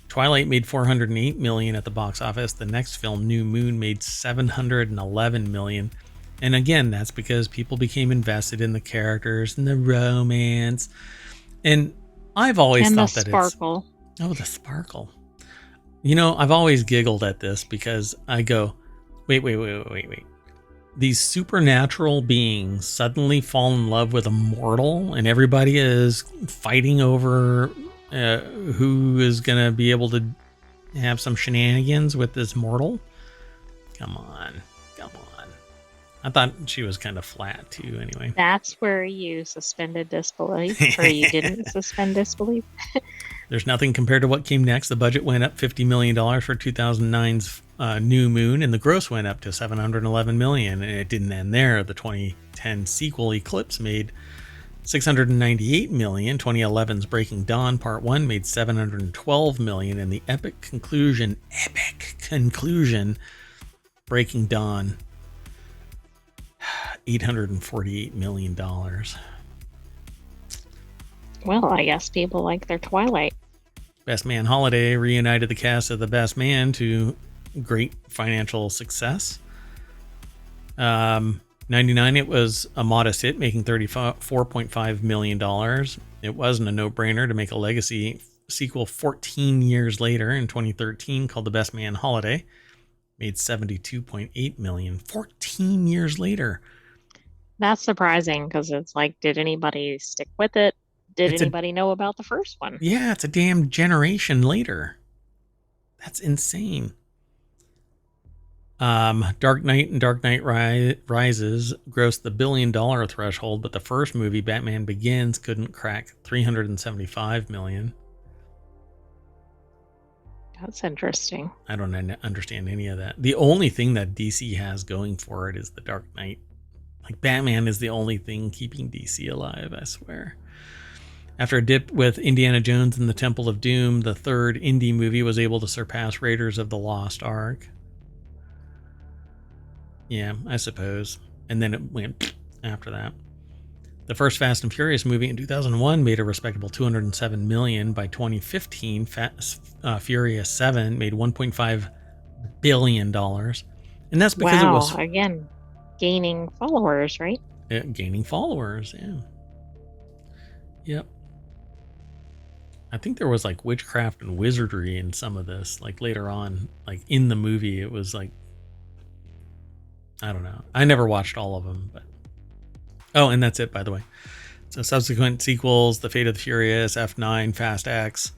Twilight made $408 million at the box office. The next film, New Moon, made $711 million. And again, that's because people became invested in the characters and the romance. And I've always thought that sparkle. Oh, the sparkle. I've always giggled at this because I go, wait. These supernatural beings suddenly fall in love with a mortal and everybody is fighting over who is going to be able to have some shenanigans with this mortal. Come on. I thought she was kind of flat too anyway. That's where you suspended disbelief, or you didn't suspend disbelief. There's nothing compared to what came next. The budget went up $50 million for 2009's New Moon, and the gross went up to $711 million. And it didn't end there. The 2010 sequel Eclipse made $698 million. 2011's Breaking Dawn Part 1 made $712 million. And the epic conclusion, Breaking Dawn, $848 million. Well, I guess people like their Twilight. Best Man Holiday reunited the cast of The Best Man to great financial success. 99, it was a modest hit, making $34.5 million. It wasn't a no-brainer to make a legacy sequel 14 years later in 2013 called The Best Man Holiday. Made $72.8 million 14 years later. That's surprising because it's like, did anybody stick with it? Did anybody know about the first one? Yeah, it's a damn generation later. That's insane. Dark Knight and Dark Knight Rises grossed the $1 billion threshold, but the first movie, Batman Begins, couldn't crack $375 million. That's interesting. I don't understand any of that. The only thing that DC has going for it is the Dark Knight. Like, Batman is the only thing keeping DC alive, I swear. After a dip with Indiana Jones and the Temple of Doom, the third indie movie was able to surpass Raiders of the Lost Ark. Yeah, I suppose. And then it went after that. The first Fast and Furious movie in 2001 made a respectable $207 million. By 2015, Furious 7 made $1.5 billion. And that's because it was... again, gaining followers, right? Gaining followers, yeah. Yep. I think there was like witchcraft and wizardry in some of this. Like later on, like in the movie, it was like... I don't know. I never watched all of them, but... Oh, and that's it, by the way. So subsequent sequels, The Fate of the Furious, F9, Fast X,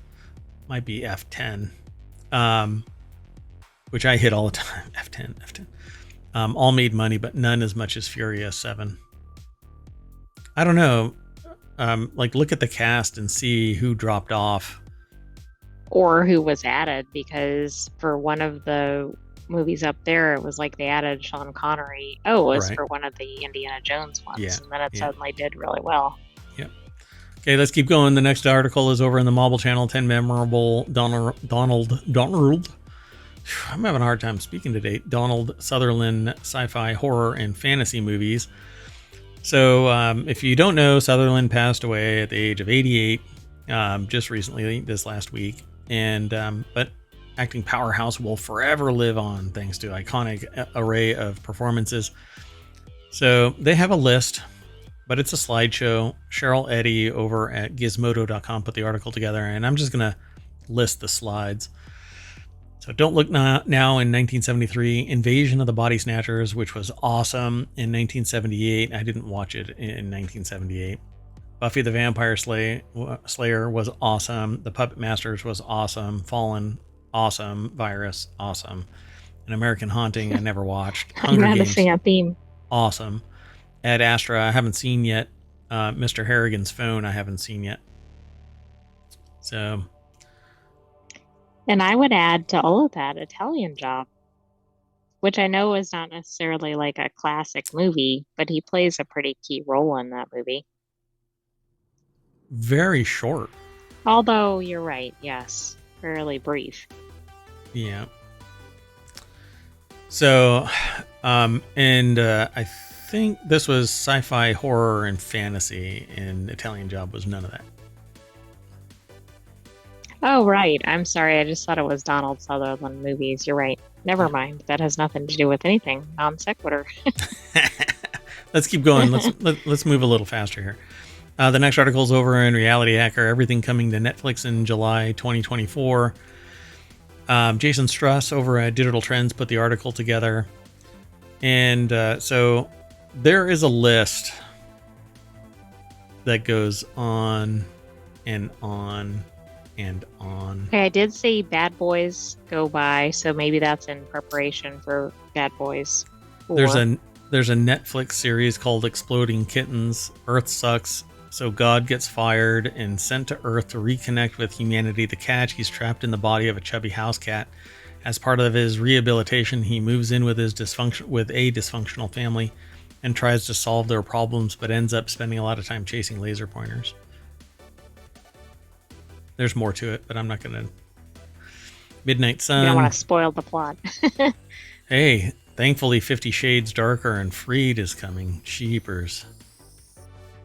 might be F10, which I hit all the time. F10. All made money, but none as much as Furious 7. I don't know. Like, look at the cast and see who dropped off. Or who was added, because for one of the movies up there, it was like they added Sean Connery. Oh, it was for one of the Indiana Jones ones, and then it suddenly did really well. Yep. Okay, let's keep going. The next article is over in the Marvel Channel. 10 memorable Donald. I'm having a hard time speaking today. Donald Sutherland sci-fi, horror, and fantasy movies. So, if you don't know, Sutherland passed away at the age of 88 just recently, this last week, and but acting powerhouse will forever live on thanks to iconic array of performances. So they have a list, but it's a slideshow. Cheryl Eddy over at gizmodo.com put the article together, and I'm just going to list the slides. So Don't Look Now in 1973, Invasion of the Body Snatchers, which was awesome in 1978. I didn't watch it in 1978. Buffy the Vampire Slayer was awesome. The Puppet Masters was awesome. Fallen, awesome. Virus, awesome. An American Haunting, I never watched. Hunger Games, a theme. Awesome. Ad Astra, I haven't seen yet. Mr. Harrigan's Phone, I haven't seen yet. So... And I would add to all of that Italian Job, which I know is not necessarily like a classic movie, but he plays a pretty key role in that movie. Very short. Although you're right, yes, fairly brief. Yeah. So, I think this was sci-fi, horror, and fantasy, and Italian Job was none of that. Oh, right. I'm sorry. I just thought it was Donald Sutherland movies. You're right. Never mind. That has nothing to do with anything. Non sequitur. Let's keep going. Let's move a little faster here. The next article is over in Reality Hacker. Everything coming to Netflix in July 2024. Jason Struss over at Digital Trends put the article together. And so there is a list that goes on and on and on. Okay, I did see Bad Boys go by, so maybe that's in preparation for Bad Boys 4. There's a Netflix series called Exploding Kittens. Earth sucks, so God gets fired and sent to Earth to reconnect with humanity. The catch, he's trapped in the body of a chubby house cat. As part of his rehabilitation, he moves in with a dysfunctional family and tries to solve their problems, but ends up spending a lot of time chasing laser pointers. There's more to it, but I'm not going to. Midnight Sun. You don't want to spoil the plot. Hey, thankfully 50 Shades Darker and Freed is coming. Sheepers.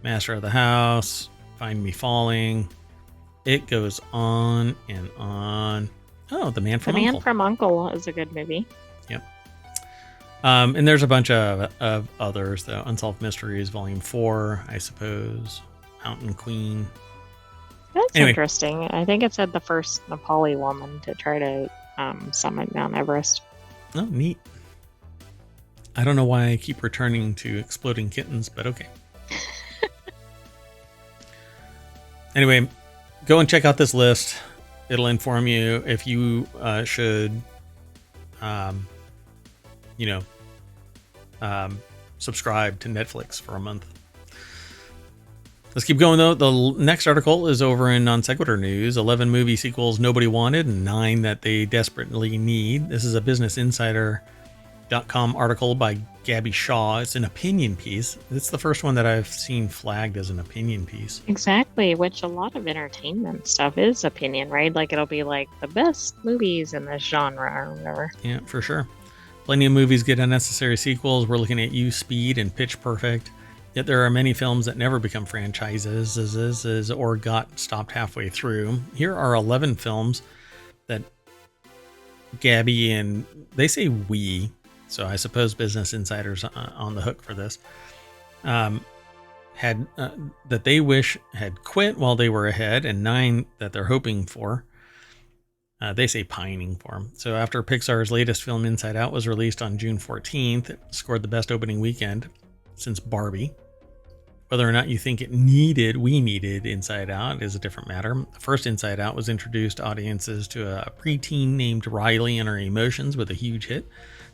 Master of the House. Find Me Falling. It goes on and on. Oh, The Man from Uncle. The Man from Uncle is a good movie. Yep. And there's a bunch of others, though. Unsolved Mysteries, Volume 4, I suppose. Mountain Queen. That's interesting. I think it said the first Nepali woman to try to summit Mount Everest. Oh, neat. I don't know why I keep returning to Exploding Kittens, but okay. Anyway, go and check out this list. It'll inform you if you should subscribe to Netflix for a month. Let's keep going, though. The next article is over in Non Sequitur News. 11 movie sequels nobody wanted and 9 that they desperately need. This is a Business Insider.com article by Gabby Shaw. It's an opinion piece. It's the first one that I've seen flagged as an opinion piece. Exactly, which a lot of entertainment stuff is opinion, right? Like it'll be like the best movies in this genre or whatever. Yeah, for sure. Plenty of movies get unnecessary sequels. We're looking at You, Speed, and Pitch Perfect. Yet there are many films that never become franchises or got stopped halfway through. Here are 11 films that Gabby and they say we, so I suppose Business Insider's on the hook for this, had that they wish had quit while they were ahead, and 9 that they're hoping for. They say pining for them. So after Pixar's latest film Inside Out was released on June 14th, it scored the best opening weekend since Barbie. Whether or not you think we needed Inside Out is a different matter. The first Inside Out was introduced audiences to a preteen named Riley and her emotions with a huge hit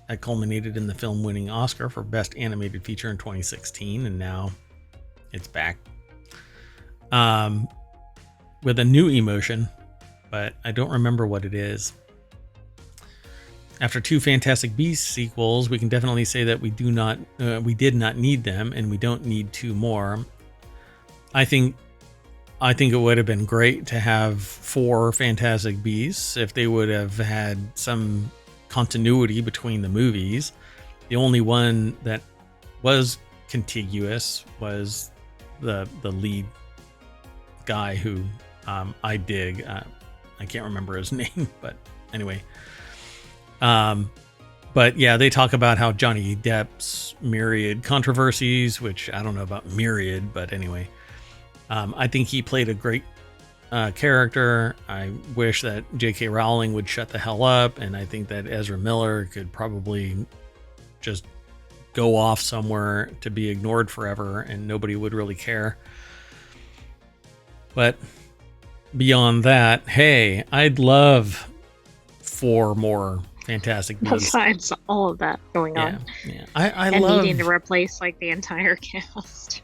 that culminated in the film winning Oscar for Best Animated Feature in 2016, and now it's back with a new emotion, but I don't remember what it is. After 2 Fantastic Beasts sequels, we can definitely say that we did not need them, and we don't need 2 more. I think it would have been great to have 4 Fantastic Beasts if they would have had some continuity between the movies. The only one that was contiguous was the lead guy who I dig. I can't remember his name, but anyway. But yeah, they talk about how Johnny Depp's myriad controversies, which I don't know about myriad, but anyway, I think he played a great character. I wish that J.K. Rowling would shut the hell up, and I think that Ezra Miller could probably just go off somewhere to be ignored forever, and nobody would really care. But beyond that, hey, I'd love 4 more Fantastic Beasts. Besides all of that going on. Yeah. I love needing to replace like the entire cast.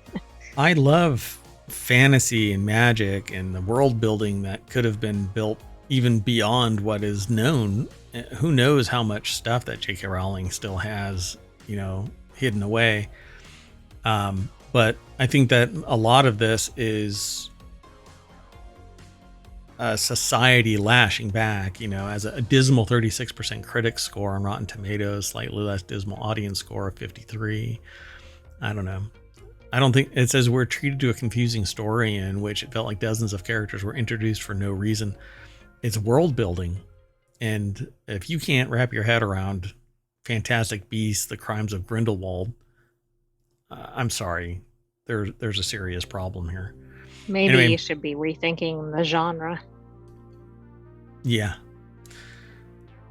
I love fantasy and magic and the world building that could have been built even beyond what is known. Who knows how much stuff that J.K. Rowling still has, hidden away. But I think that a lot of this is society lashing back, as a dismal 36% critic score on Rotten Tomatoes, slightly less dismal audience score of 53. I don't know. I don't think it says we're treated to a confusing story in which it felt like dozens of characters were introduced for no reason. It's world building. And if you can't wrap your head around Fantastic Beasts, The Crimes of Grindelwald, I'm sorry. There's a serious problem here. Maybe anyway, you should be rethinking the genre. Yeah.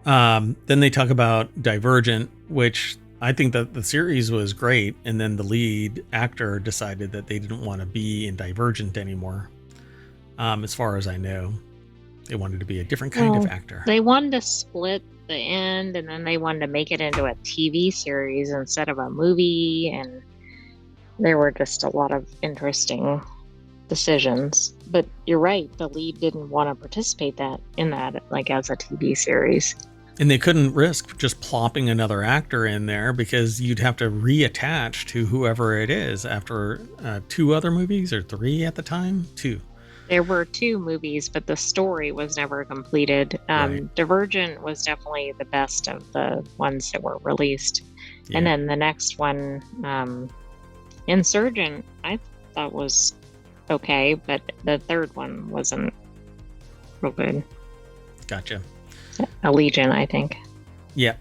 Then they talk about Divergent, which I think that the series was great. And then the lead actor decided that they didn't want to be in Divergent anymore. As far as I know, they wanted to be a different kind of actor. They wanted to split the end, and then they wanted to make it into a TV series instead of a movie. And there were just a lot of interesting decisions, but you're right, the lead didn't want to participate in that like as a TV series, and they couldn't risk just plopping another actor in there because you'd have to reattach to whoever it is after 2 other movies, or 3 at the time. 2. There were 2 movies, but the story was never completed. Right. Divergent was definitely the best of the ones that were released. Yeah. And then the next one, Insurgent, I thought was okay, but the third one wasn't real good. Gotcha. Allegiant, I think. Yeah.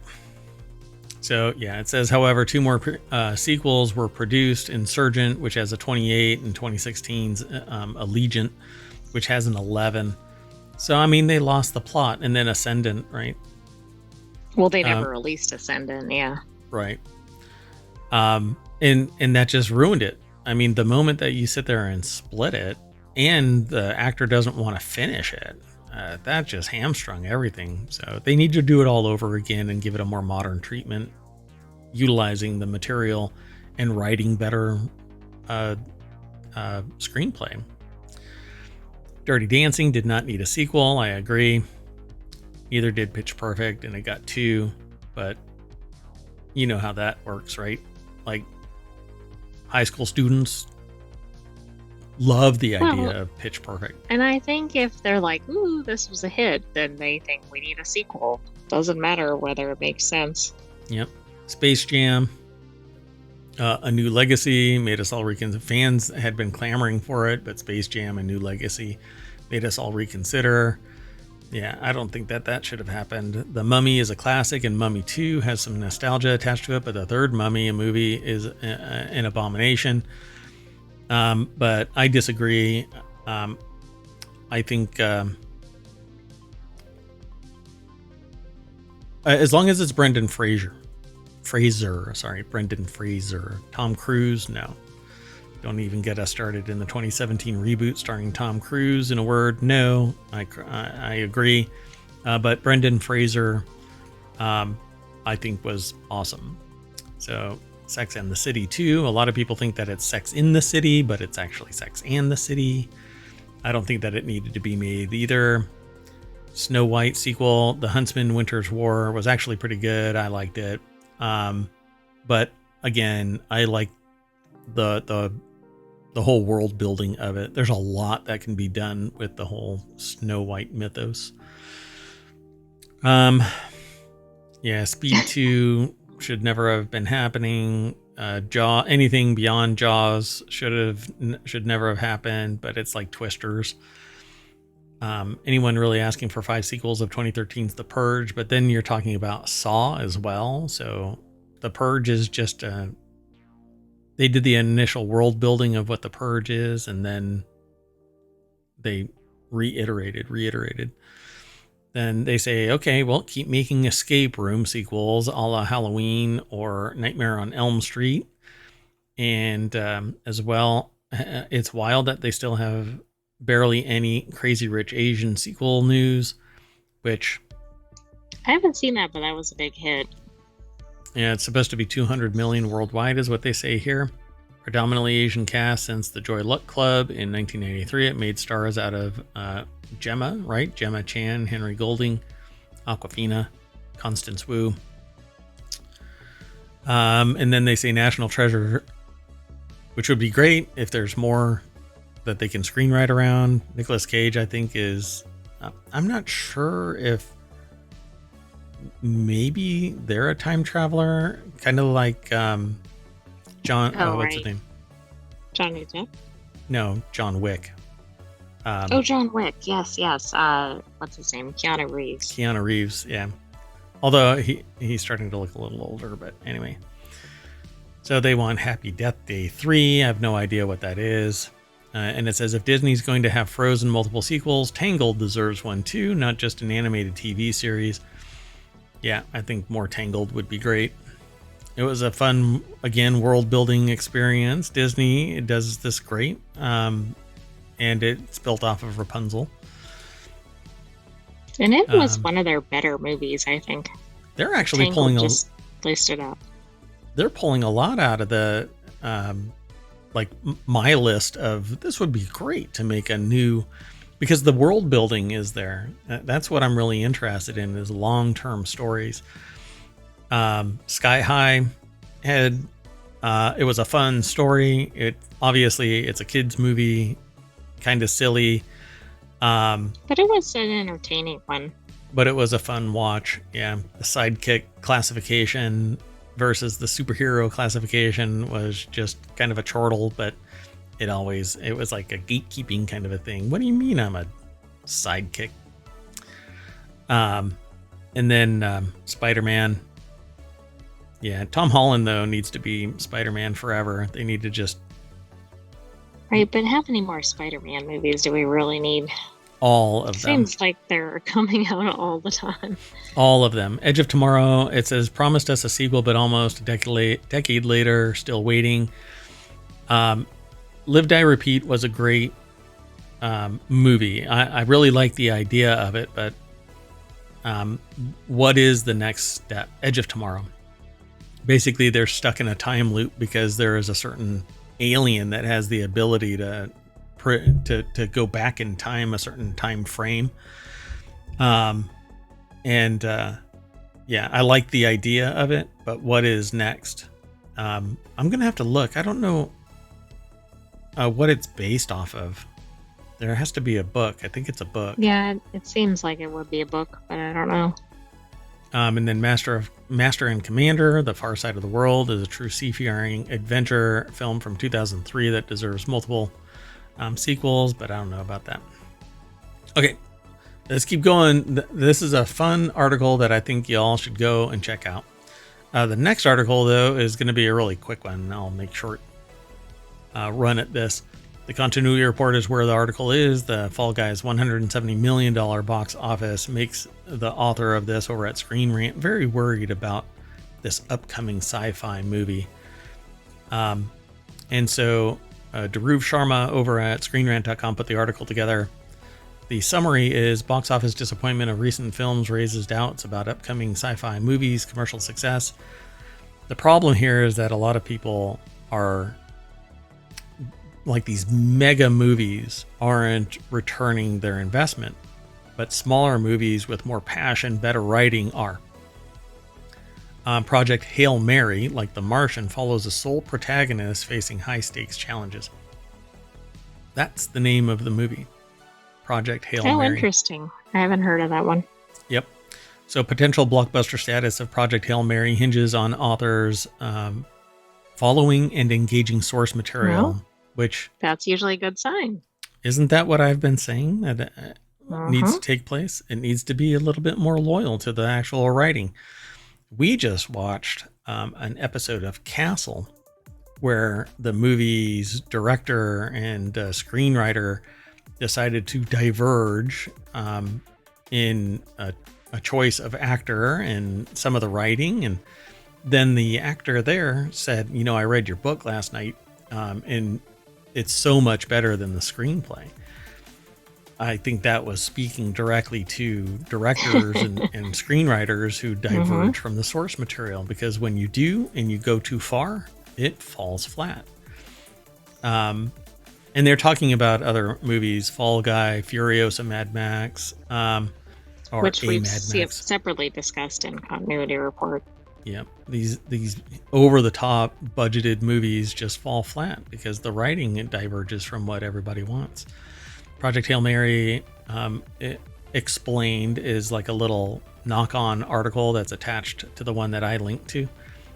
So yeah, it says, however, 2 more sequels were produced: Insurgent, which has a 28, and 2016's Allegiant, which has an 11. So I mean, they lost the plot. And then Ascendant, right? Well, they never released Ascendant, yeah. Right. And that just ruined it. I mean, the moment that you sit there and split it, and the actor doesn't want to finish it, that just hamstrung everything. So they need to do it all over again and give it a more modern treatment. utilizing the material and writing better screenplay. Dirty Dancing did not need a sequel. I agree. Neither did Pitch Perfect, and it got 2, but you know how that works, right? Like, high school students love the idea of Pitch Perfect. And I think if they're like, ooh, this was a hit, then they think we need a sequel. Doesn't matter whether it makes sense. Yep. Space Jam, A New Legacy made us all reconsider. Fans had been clamoring for it, but Space Jam, A New Legacy made us all reconsider. Yeah, I don't think that should have happened. The Mummy is a classic, and Mummy 2 has some nostalgia attached to it, but the third Mummy movie is an abomination. But I disagree. I think as long as it's Brendan Fraser. Tom Cruise, no. Don't even get us started in the 2017 reboot starring Tom Cruise. In a word, no. I agree. But Brendan Fraser, I think was awesome. So Sex and the City 2. A lot of people think that it's Sex in the City, but it's actually Sex and the City. I don't think that it needed to be made either. Snow White sequel, The Huntsman Winter's War, was actually pretty good. I liked it. But again, I like the whole world building of it. There's a lot that can be done with the whole Snow White mythos. Speed 2 should never have been happening. Anything beyond Jaws should never have happened, but it's like Twisters. Anyone really asking for 5 sequels of 2013's The Purge, but then you're talking about Saw as well. So The Purge is just they did the initial world building of what The Purge is, and then they reiterated. Then they say, okay, well, keep making escape room sequels a la Halloween or Nightmare on Elm Street. And as well, it's wild that they still have barely any Crazy Rich Asian sequel news, which I haven't seen that, but that was a big hit. Yeah, it's supposed to be 200 million worldwide is what they say here. Predominantly Asian cast since the Joy Luck Club in 1993. It made stars out of Gemma, right? Gemma Chan, Henry Golding, Awkwafina, Constance Wu. And then they say National Treasure, which would be great if there's more that they can screenwrite around. Nicolas Cage, I think, is... I'm not sure if maybe they're a time traveler, kind of like John... what's his name? Johnny Depp? No, John Wick. John Wick. Yes. What's his name? Keanu Reeves. Keanu Reeves, yeah. Although he's starting to look a little older, but anyway. So they want Happy Death Day 3. I have no idea what that is. And it says, if Disney's going to have Frozen multiple sequels, Tangled deserves one too, not just an animated TV series. Yeah, I think more Tangled would be great. It was a fun, again, world-building experience. Disney does this great. And it's built off of Rapunzel. And it was one of their better movies, I think. They're actually Tangled just laced it up. They're pulling a lot out of the... my list of this would be great to make a new, because the world building is there. That's what I'm really interested in, is long-term stories. Sky High had it was a fun story. It's a kids movie, kind of silly, but it was an entertaining one. But it was a fun watch. Yeah, the sidekick classification versus the superhero classification was just kind of a chortle, but it was like a gatekeeping kind of a thing. What do you mean I'm a sidekick? And then Spider-Man. Yeah, Tom Holland, though, needs to be Spider-Man forever. They need to just... Right, but how many more Spider-Man movies do we really need? All of them. Seems like they're coming out all the time. All of them. Edge of Tomorrow, it says, promised us a sequel, but almost a decade later, still waiting. Live, Die, Repeat was a great movie. I really like the idea of it, but what is the next step? Edge of Tomorrow. basically they're stuck in a time loop because there is a certain alien that has the ability to go back in time, a certain time frame. Yeah, I like the idea of it, but what is next? I'm gonna have to look. I don't know what it's based off of. There has to be a book. I think it's a book. Yeah, it seems like it would be a book, but I don't know. And then Master and Commander, The Far Side of the World, is a true seafaring adventure film from 2003 that deserves multiple sequels, but I don't know about that. Okay, let's keep going. This is a fun article that I think y'all should go and check out. The next article, though, is going to be a really quick one. I'll make short run at this. The continuity report is where the article is. The Fall Guys $170 million box office makes the author of this over at Screen Rant very worried about this upcoming sci-fi movie. And so Dhruv Sharma over at ScreenRant.com put the article together. The summary is box office disappointment of recent films raises doubts about upcoming sci-fi movies' commercial success. The problem here is that a lot of people are like these mega movies aren't returning their investment, but smaller movies with more passion, better writing are. Project Hail Mary, like The Martian, follows a sole protagonist facing high-stakes challenges. That's the name of the movie. Project Hail Mary. Oh, interesting. I haven't heard of that one. Yep. So potential blockbuster status of Project Hail Mary hinges on authors following and engaging source material. Well, which that's usually a good sign. Isn't that what I've been saying that needs to take place? It needs to be a little bit more loyal to the actual writing. We just watched an episode of Castle where the movie's director and screenwriter decided to diverge in a choice of actor and some of the writing. And then the actor there said, I read your book last night and it's so much better than the screenplay. I think that was speaking directly to directors and screenwriters who diverge from the source material, because when you do and you go too far, it falls flat. And they're talking about other movies, Fall Guy, Furiosa, Mad Max, which we've separately discussed in Continuity Report. Yeah, these over-the-top budgeted movies just fall flat because the writing diverges from what everybody wants. Project Hail Mary, it explained, is like a little knock-on article that's attached to the one that I linked to.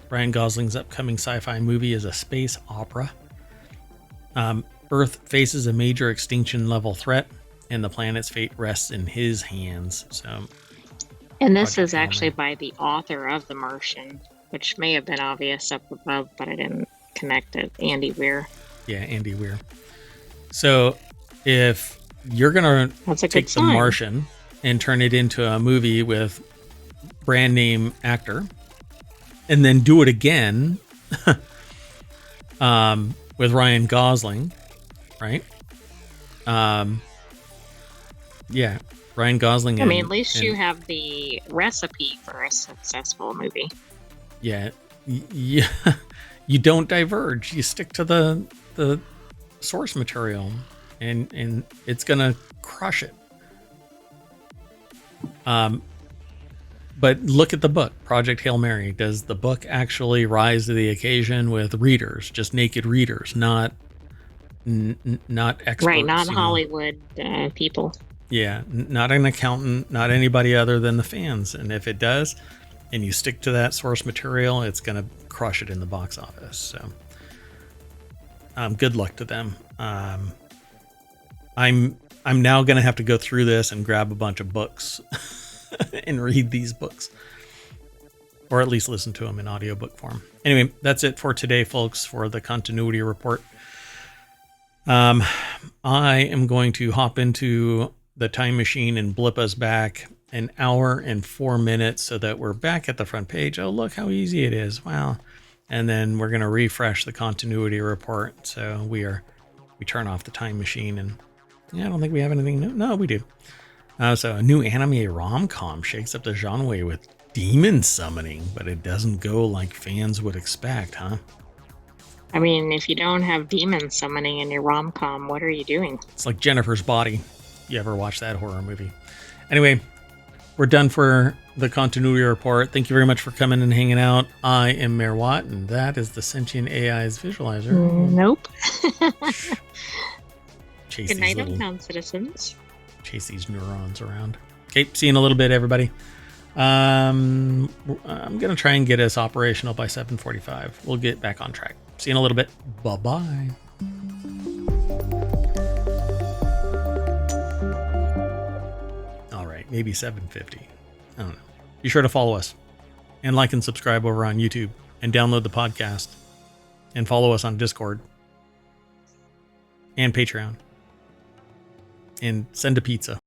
Ryan Gosling's upcoming sci-fi movie is a space opera. Earth faces a major extinction-level threat, and the planet's fate rests in his hands. So. And this is actually by the author of The Martian, which may have been obvious up above, but I didn't connect it. Andy Weir. Yeah, Andy Weir. So if you're going to take The Martian and turn it into a movie with brand name actor and then do it again with Ryan Gosling, right? Yeah. Ryan Gosling. At least you have the recipe for a successful movie. Yeah. You don't diverge. You stick to the source material, and it's gonna crush it. But look at the book, Project Hail Mary. Does the book actually rise to the occasion with readers, just naked readers, not experts? Right, not Hollywood people. Yeah, not an accountant, not anybody other than the fans. And if it does, and you stick to that source material, it's going to crush it in the box office. So, good luck to them. I'm now going to have to go through this and grab a bunch of books and read these books, or at least listen to them in audiobook form. Anyway, that's it for today, folks, for the continuity report. I am going to hop into the time machine and blip us back an hour and 4 minutes so that we're back at the front page. Oh, look how easy it is. Wow. And then we're going to refresh the continuity report. So we turn off the time machine, and I don't think we have anything new. No, we do. So a new anime rom-com shakes up the genre with demon summoning, but it doesn't go like fans would expect, huh? I mean, if you don't have demon summoning in your rom-com, what are you doing? It's like Jennifer's Body. You ever watch that horror movie? Anyway, we're done for the continuity report. Thank you very much for coming and hanging out. I am Mayor Watt, and that is the Sentient AI's visualizer. Nope. Chase Good night, these ohmTown citizens. Chase these neurons around. Okay, see you in a little bit, everybody. I'm going to try and get us operational by 7:45. We'll get back on track. See you in a little bit. Bye-bye. All right, maybe 7:50. I don't know. Be sure to follow us and like and subscribe over on YouTube and download the podcast and follow us on Discord and Patreon and send a pizza.